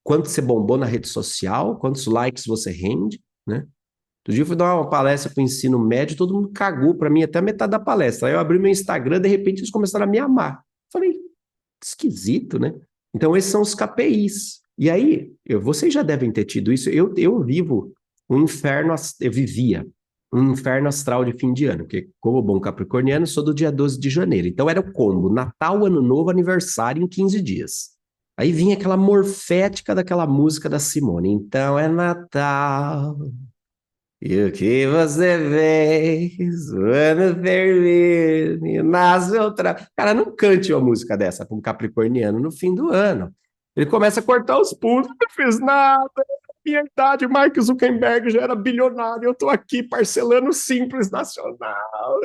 Quanto você bombou na rede social, quantos likes você rende, né? Outro dia eu fui dar uma palestra para o ensino médio, todo mundo cagou para mim até a metade da palestra. Aí eu abri meu Instagram, de repente eles começaram a me amar. Falei, que esquisito, né? Então esses são os KPIs. E aí, vocês já devem ter tido isso. Eu vivo um inferno, eu vivia um inferno astral de fim de ano, porque como bom capricorniano, sou do dia 12 de janeiro. Então era o combo, Natal, Ano Novo, aniversário em 15 dias. Aí vinha aquela morfética daquela música da Simone. Então é Natal, e o que você fez? O ano termina e nasce outra. Cara, não cante uma música dessa para um capricorniano no fim do ano. Ele começa a cortar os pulsos. Não fiz nada. Minha idade, Mark Zuckerberg já era bilionário. Eu tô aqui parcelando o Simples Nacional.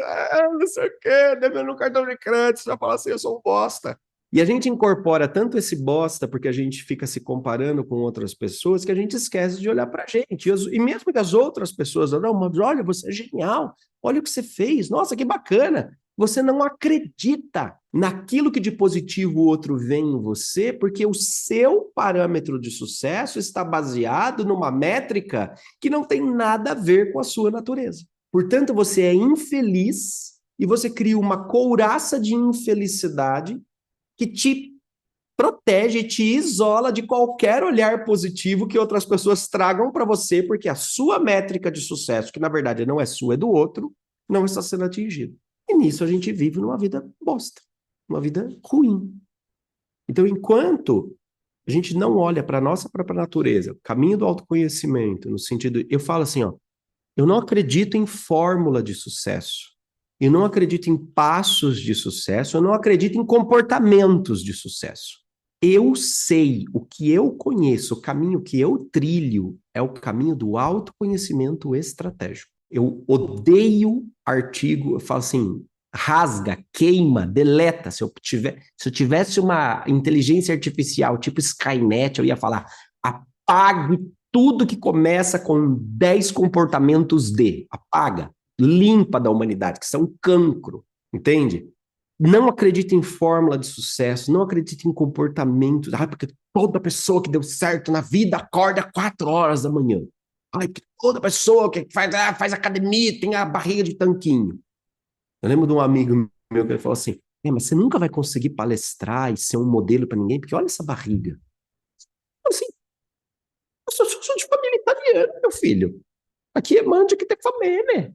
Não sei o quê, devendo um cartão de crédito. Você vai falar assim, eu sou um bosta. E a gente incorpora tanto esse bosta, porque a gente fica se comparando com outras pessoas, que a gente esquece de olhar para a gente. E mesmo que as outras pessoas, não, mas olha, você é genial, olha o que você fez, nossa, que bacana. Você não acredita naquilo que de positivo o outro vê em você, porque o seu parâmetro de sucesso está baseado numa métrica que não tem nada a ver com a sua natureza. Portanto, você é infeliz e você cria uma couraça de infelicidade que te protege, te isola de qualquer olhar positivo que outras pessoas tragam para você, porque a sua métrica de sucesso, que na verdade não é sua, é do outro, não está sendo atingida. E nisso a gente vive numa vida bosta, uma vida ruim. Então, enquanto a gente não olha para a nossa própria natureza, caminho do autoconhecimento, no sentido, eu falo assim, ó, eu não acredito em fórmula de sucesso. Eu não acredito em passos de sucesso, eu não acredito em comportamentos de sucesso. Eu sei, o que eu conheço, o caminho que eu trilho é o caminho do autoconhecimento estratégico. Eu odeio artigo, eu falo assim, rasga, queima, deleta. Se eu tivesse uma inteligência artificial tipo Skynet, eu ia falar, apague tudo que começa com 10 comportamentos de. Apaga, limpa da humanidade, que são cancro, entende? Não acredita em fórmula de sucesso, não acredita em comportamento. Porque toda pessoa que deu certo na vida acorda 4 horas da manhã. Porque toda pessoa que faz academia tem a barriga de tanquinho. Eu lembro de um amigo meu que ele falou assim, mas você nunca vai conseguir palestrar e ser um modelo para ninguém, porque olha essa barriga. Eu, assim, eu sou de família italiana, meu filho. Aqui é mande que tem família.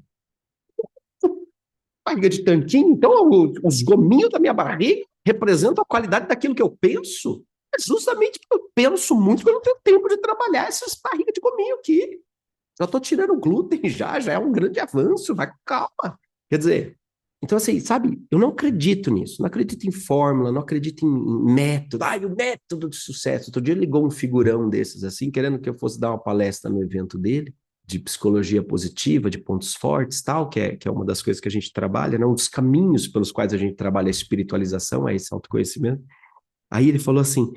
Barriga de tanquinho, então os gominhos da minha barriga representam a qualidade daquilo que eu penso. É justamente porque eu penso muito, porque eu não tenho tempo de trabalhar essas barrigas de gominho aqui. Já estou tirando glúten, já é um grande avanço, vai com calma. Quer dizer, então assim, sabe, eu não acredito nisso, não acredito em fórmula, não acredito em método. O método de sucesso. Outro dia ligou um figurão desses assim, querendo que eu fosse dar uma palestra no evento dele, de psicologia positiva, de pontos fortes, tal, que é uma das coisas que a gente trabalha, né? Um dos caminhos pelos quais a gente trabalha a espiritualização, é esse autoconhecimento. Aí ele falou assim,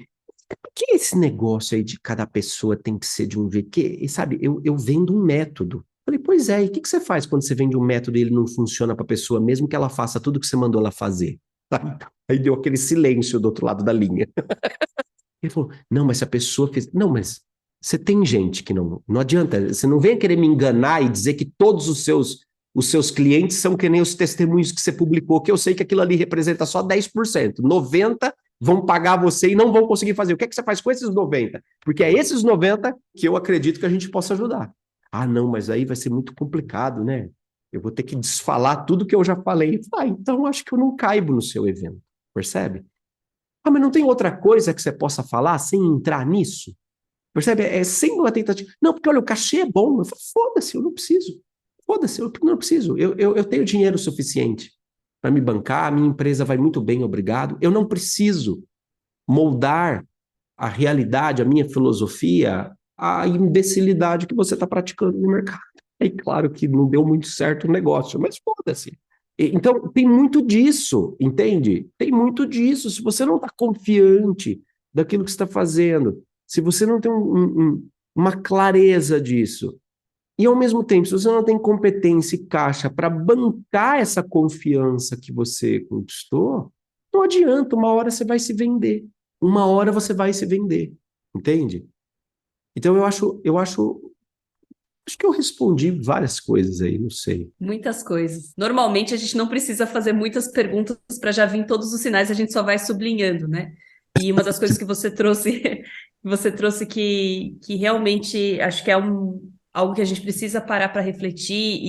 por que esse negócio aí de cada pessoa tem que ser de um jeito? E sabe, eu vendo um método. Falei, pois é, e o que você faz quando você vende um método e ele não funciona para a pessoa, mesmo que ela faça tudo que você mandou ela fazer? Aí deu aquele silêncio do outro lado da linha. Ele falou, não, mas se a pessoa fez... Não, mas você tem gente que não adianta, você não vem querer me enganar e dizer que todos os seus clientes são que nem os testemunhos que você publicou, que eu sei que aquilo ali representa só 10%. 90% vão pagar você e não vão conseguir fazer. O que é que você faz com esses 90%? Porque é esses 90% que eu acredito que a gente possa ajudar. Não, mas aí vai ser muito complicado, né? Eu vou ter que desfalar tudo que eu já falei. Então acho que eu não caibo no seu evento, percebe? Mas não tem outra coisa que você possa falar sem entrar nisso? Percebe? É sempre uma tentativa. Não, porque olha, o cachê é bom. Eu falo, foda-se, eu não preciso. Foda-se, eu não preciso. Eu tenho dinheiro suficiente para me bancar, a minha empresa vai muito bem, obrigado. Eu não preciso moldar a realidade, a minha filosofia, a imbecilidade que você está praticando no mercado. É claro que não deu muito certo o negócio, mas foda-se. Então, tem muito disso, entende? Tem muito disso. Se você não está confiante daquilo que você está fazendo, se você não tem uma clareza disso, e ao mesmo tempo, se você não tem competência e caixa para bancar essa confiança que você conquistou, não adianta, uma hora você vai se vender. Uma hora você vai se vender, entende? Então acho que eu respondi várias coisas aí, não sei. Muitas coisas. Normalmente a gente não precisa fazer muitas perguntas para já vir todos os sinais, a gente só vai sublinhando, né? E uma das coisas que você trouxe, que realmente acho que é algo que a gente precisa parar para refletir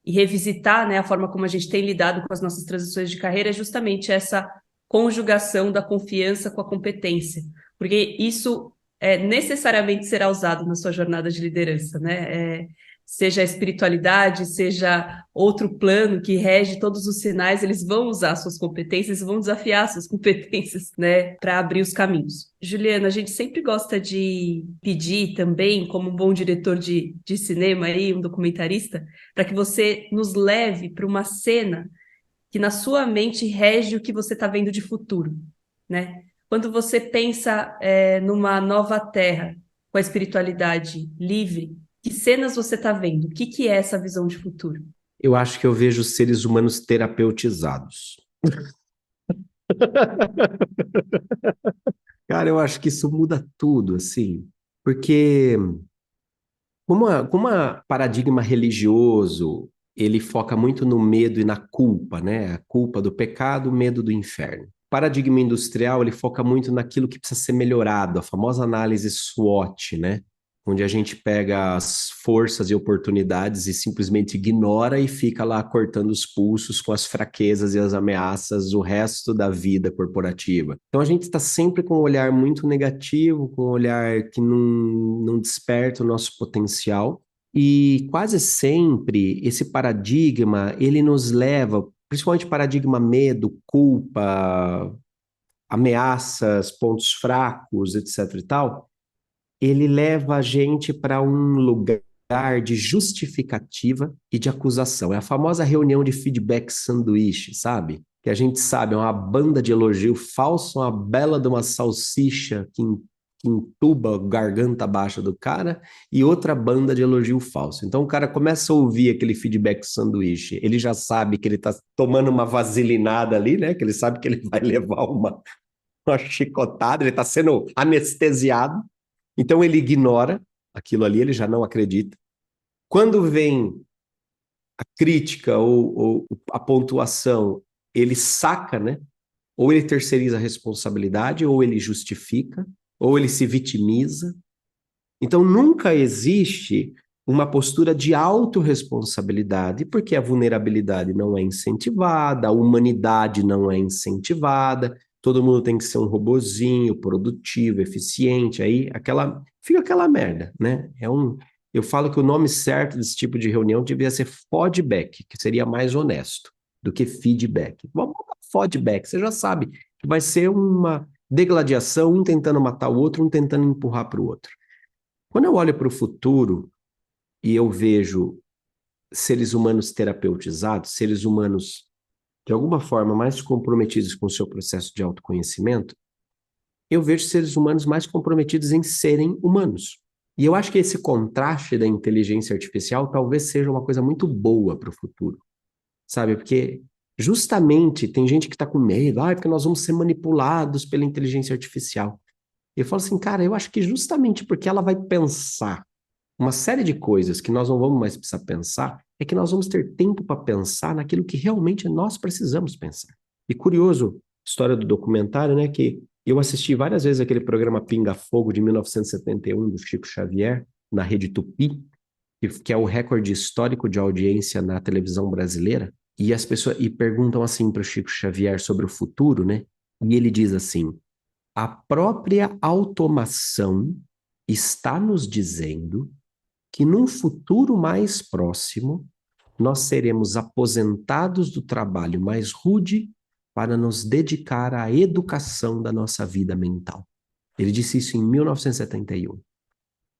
e revisitar, né, a forma como a gente tem lidado com as nossas transições de carreira é justamente essa conjugação da confiança com a competência, porque isso necessariamente será usado na sua jornada de liderança, né? Seja a espiritualidade, seja outro plano que rege todos os sinais, eles vão usar suas competências, vão desafiar suas competências, né, para abrir os caminhos. Juliana, a gente sempre gosta de pedir também, como um bom diretor de cinema aí, um documentarista, para que você nos leve para uma cena que na sua mente rege o que você está vendo de futuro, né? Quando você pensa numa nova terra, com a espiritualidade livre, que cenas você está vendo? O que é essa visão de futuro? Eu acho que eu vejo os seres humanos terapeutizados. Cara, eu acho que isso muda tudo, assim, porque como a paradigma religioso, ele foca muito no medo e na culpa, né? A culpa do pecado, o medo do inferno. O paradigma industrial, ele foca muito naquilo que precisa ser melhorado, a famosa análise SWOT, né? Onde a gente pega as forças e oportunidades e simplesmente ignora e fica lá cortando os pulsos com as fraquezas e as ameaças o resto da vida corporativa. Então a gente está sempre com um olhar muito negativo, com um olhar que não desperta o nosso potencial. E quase sempre esse paradigma, ele nos leva, principalmente paradigma medo, culpa, ameaças, pontos fracos, etc e tal, ele leva a gente para um lugar de justificativa e de acusação. É a famosa reunião de feedback sanduíche, sabe? Que a gente sabe, é uma banda de elogio falso, uma bela de uma salsicha que entuba a garganta baixa do cara, e outra banda de elogio falso. Então o cara começa a ouvir aquele feedback sanduíche, ele já sabe que ele está tomando uma vaselinada ali, né? Que ele sabe que ele vai levar uma chicotada, ele está sendo anestesiado, então ele ignora aquilo ali, ele já não acredita. Quando vem a crítica ou a pontuação, ele saca, né? Ou ele terceiriza a responsabilidade, ou ele justifica, ou ele se vitimiza. Então, nunca existe uma postura de autorresponsabilidade, porque a vulnerabilidade não é incentivada, a humanidade não é incentivada, todo mundo tem que ser um robozinho, produtivo, eficiente, aí fica aquela merda, né? Eu falo que o nome certo desse tipo de reunião devia ser feedback, que seria mais honesto do que feedback. Vamos botar feedback, você já sabe que vai ser uma degladiação, um tentando matar o outro, um tentando empurrar para o outro. Quando eu olho para o futuro e eu vejo seres humanos terapeutizados, seres humanos de alguma forma mais comprometidos com o seu processo de autoconhecimento, eu vejo seres humanos mais comprometidos em serem humanos. E eu acho que esse contraste da inteligência artificial talvez seja uma coisa muito boa para o futuro, sabe? Porque justamente tem gente que está com medo, porque nós vamos ser manipulados pela inteligência artificial. Eu falo assim, cara, eu acho que justamente porque ela vai pensar uma série de coisas que nós não vamos mais precisar pensar, é que nós vamos ter tempo para pensar naquilo que realmente nós precisamos pensar. E curioso, história do documentário, né, que eu assisti várias vezes aquele programa Pinga Fogo de 1971 do Chico Xavier, na Rede Tupi, que é o recorde histórico de audiência na televisão brasileira, e as pessoas perguntam assim para o Chico Xavier sobre o futuro, né? E ele diz assim: a própria automação está nos dizendo que num futuro mais próximo nós seremos aposentados do trabalho mais rude para nos dedicar à educação da nossa vida mental. Ele disse isso em 1971.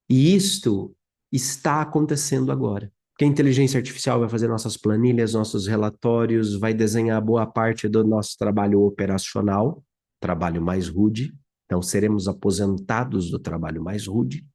E isto está acontecendo agora. Porque a inteligência artificial vai fazer nossas planilhas, nossos relatórios, vai desenhar boa parte do nosso trabalho operacional, trabalho mais rude. Então, seremos aposentados do trabalho mais rude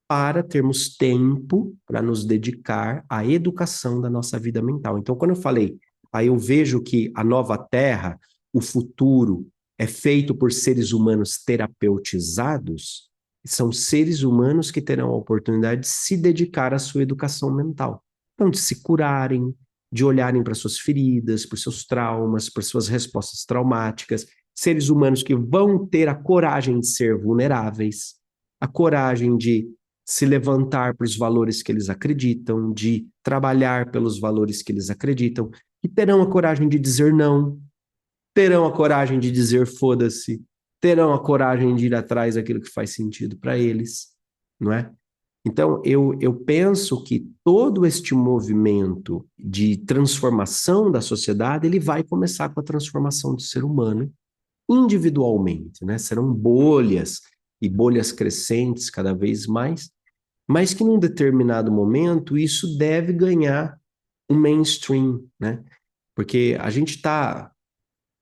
para termos tempo para nos dedicar à educação da nossa vida mental. Então, quando eu falei, aí eu vejo que a nova Terra, o futuro, é feito por seres humanos terapeutizados, são seres humanos que terão a oportunidade de se dedicar à sua educação mental. Então, de se curarem, de olharem para suas feridas, para seus traumas, para suas respostas traumáticas, seres humanos que vão ter a coragem de ser vulneráveis, a coragem de se levantar para os valores que eles acreditam, de trabalhar pelos valores que eles acreditam, e terão a coragem de dizer não, terão a coragem de dizer foda-se, terão a coragem de ir atrás daquilo que faz sentido para eles, não é? Então, eu penso que todo este movimento de transformação da sociedade, ele vai começar com a transformação do ser humano individualmente, né? Serão bolhas e bolhas crescentes cada vez mais, mas que num determinado momento isso deve ganhar um mainstream, né? Porque a gente está,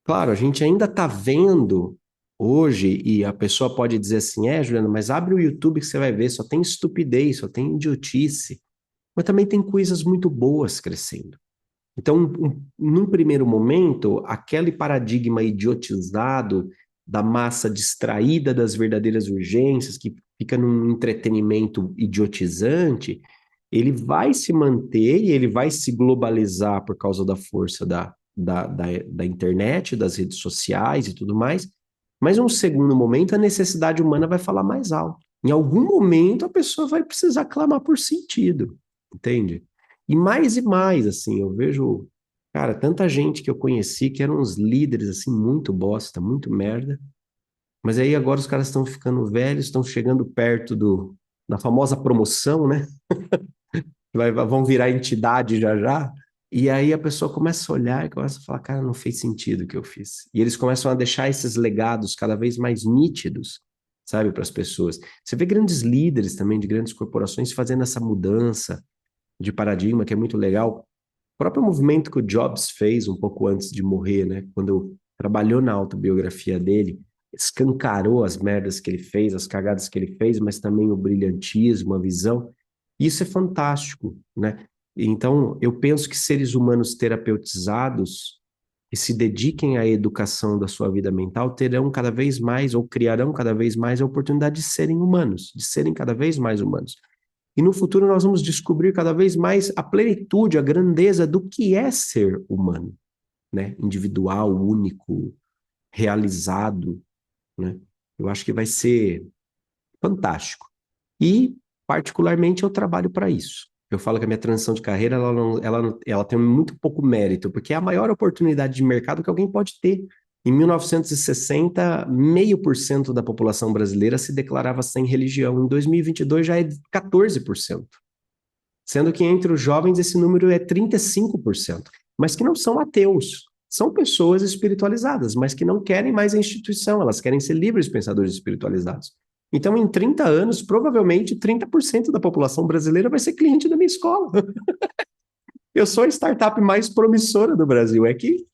claro, a gente ainda está vendo hoje, e a pessoa pode dizer assim, Juliana, mas abre o YouTube que você vai ver, só tem estupidez, só tem idiotice, mas também tem coisas muito boas crescendo. Então, num primeiro momento, aquele paradigma idiotizado da massa distraída das verdadeiras urgências, que fica num entretenimento idiotizante, ele vai se manter e ele vai se globalizar por causa da força da internet, das redes sociais e tudo mais, mas num segundo momento a necessidade humana vai falar mais alto. Em algum momento a pessoa vai precisar clamar por sentido, entende? E mais, assim, eu vejo, cara, tanta gente que eu conheci que eram uns líderes, assim, muito bosta, muito merda, mas aí agora os caras estão ficando velhos, estão chegando perto da famosa promoção, né? Vão virar entidade já já, e aí a pessoa começa a olhar e começa a falar, cara, não fez sentido o que eu fiz. E eles começam a deixar esses legados cada vez mais nítidos, sabe, para as pessoas. Você vê grandes líderes também de grandes corporações fazendo essa mudança de paradigma, que é muito legal. O próprio movimento que o Jobs fez um pouco antes de morrer, né? Quando trabalhou na autobiografia dele, escancarou as merdas que ele fez, as cagadas que ele fez, mas também o brilhantismo, a visão. Isso é fantástico, né? Então, eu penso que seres humanos terapeutizados que se dediquem à educação da sua vida mental terão cada vez mais, ou criarão cada vez mais, a oportunidade de serem humanos, de serem cada vez mais humanos. E no futuro nós vamos descobrir cada vez mais a plenitude, a grandeza do que é ser humano, né? Individual, único, realizado, né? Eu acho que vai ser fantástico. E, particularmente, eu trabalho para isso. Eu falo que a minha transição de carreira, ela tem muito pouco mérito, porque é a maior oportunidade de mercado que alguém pode ter. Em 1960, 0,5% da população brasileira se declarava sem religião. Em 2022 já é 14%. Sendo que entre os jovens esse número é 35%. Mas que não são ateus. São pessoas espiritualizadas, mas que não querem mais a instituição, elas querem ser livres pensadores espiritualizados. Então, em 30 anos, provavelmente 30% da população brasileira vai ser cliente da minha escola. Eu sou a startup mais promissora do Brasil. É que,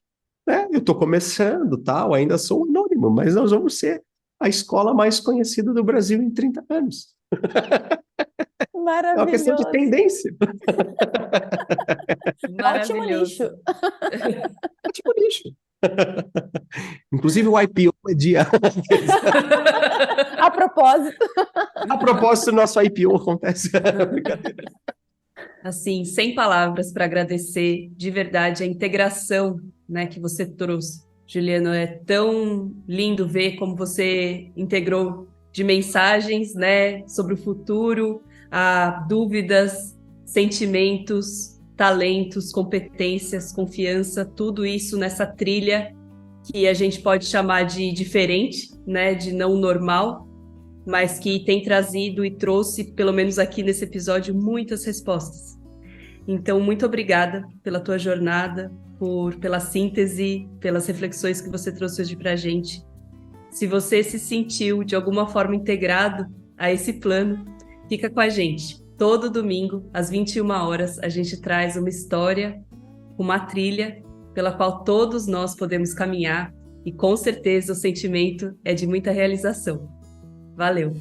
né, eu estou começando, tal, ainda sou anônimo, mas nós vamos ser a escola mais conhecida do Brasil em 30 anos. É uma questão de tendência. Ótimo nicho. Ótimo nicho. Inclusive o IPO é dia. A propósito. A propósito, nosso IPO acontece. Brincadeira. Assim, sem palavras para agradecer de verdade a integração, né, que você trouxe. Juliano, é tão lindo ver como você integrou de mensagens, né, sobre o futuro, a dúvidas, sentimentos, talentos, competências, confiança, tudo isso nessa trilha que a gente pode chamar de diferente, né, de não normal, mas que tem trazido e trouxe, pelo menos aqui nesse episódio, muitas respostas. Então, muito obrigada pela tua jornada, pela síntese, pelas reflexões que você trouxe hoje para a gente. Se você se sentiu de alguma forma integrado a esse plano, fica com a gente. Todo domingo, às 21 horas, a gente traz uma história, uma trilha pela qual todos nós podemos caminhar e com certeza o sentimento é de muita realização. Valeu!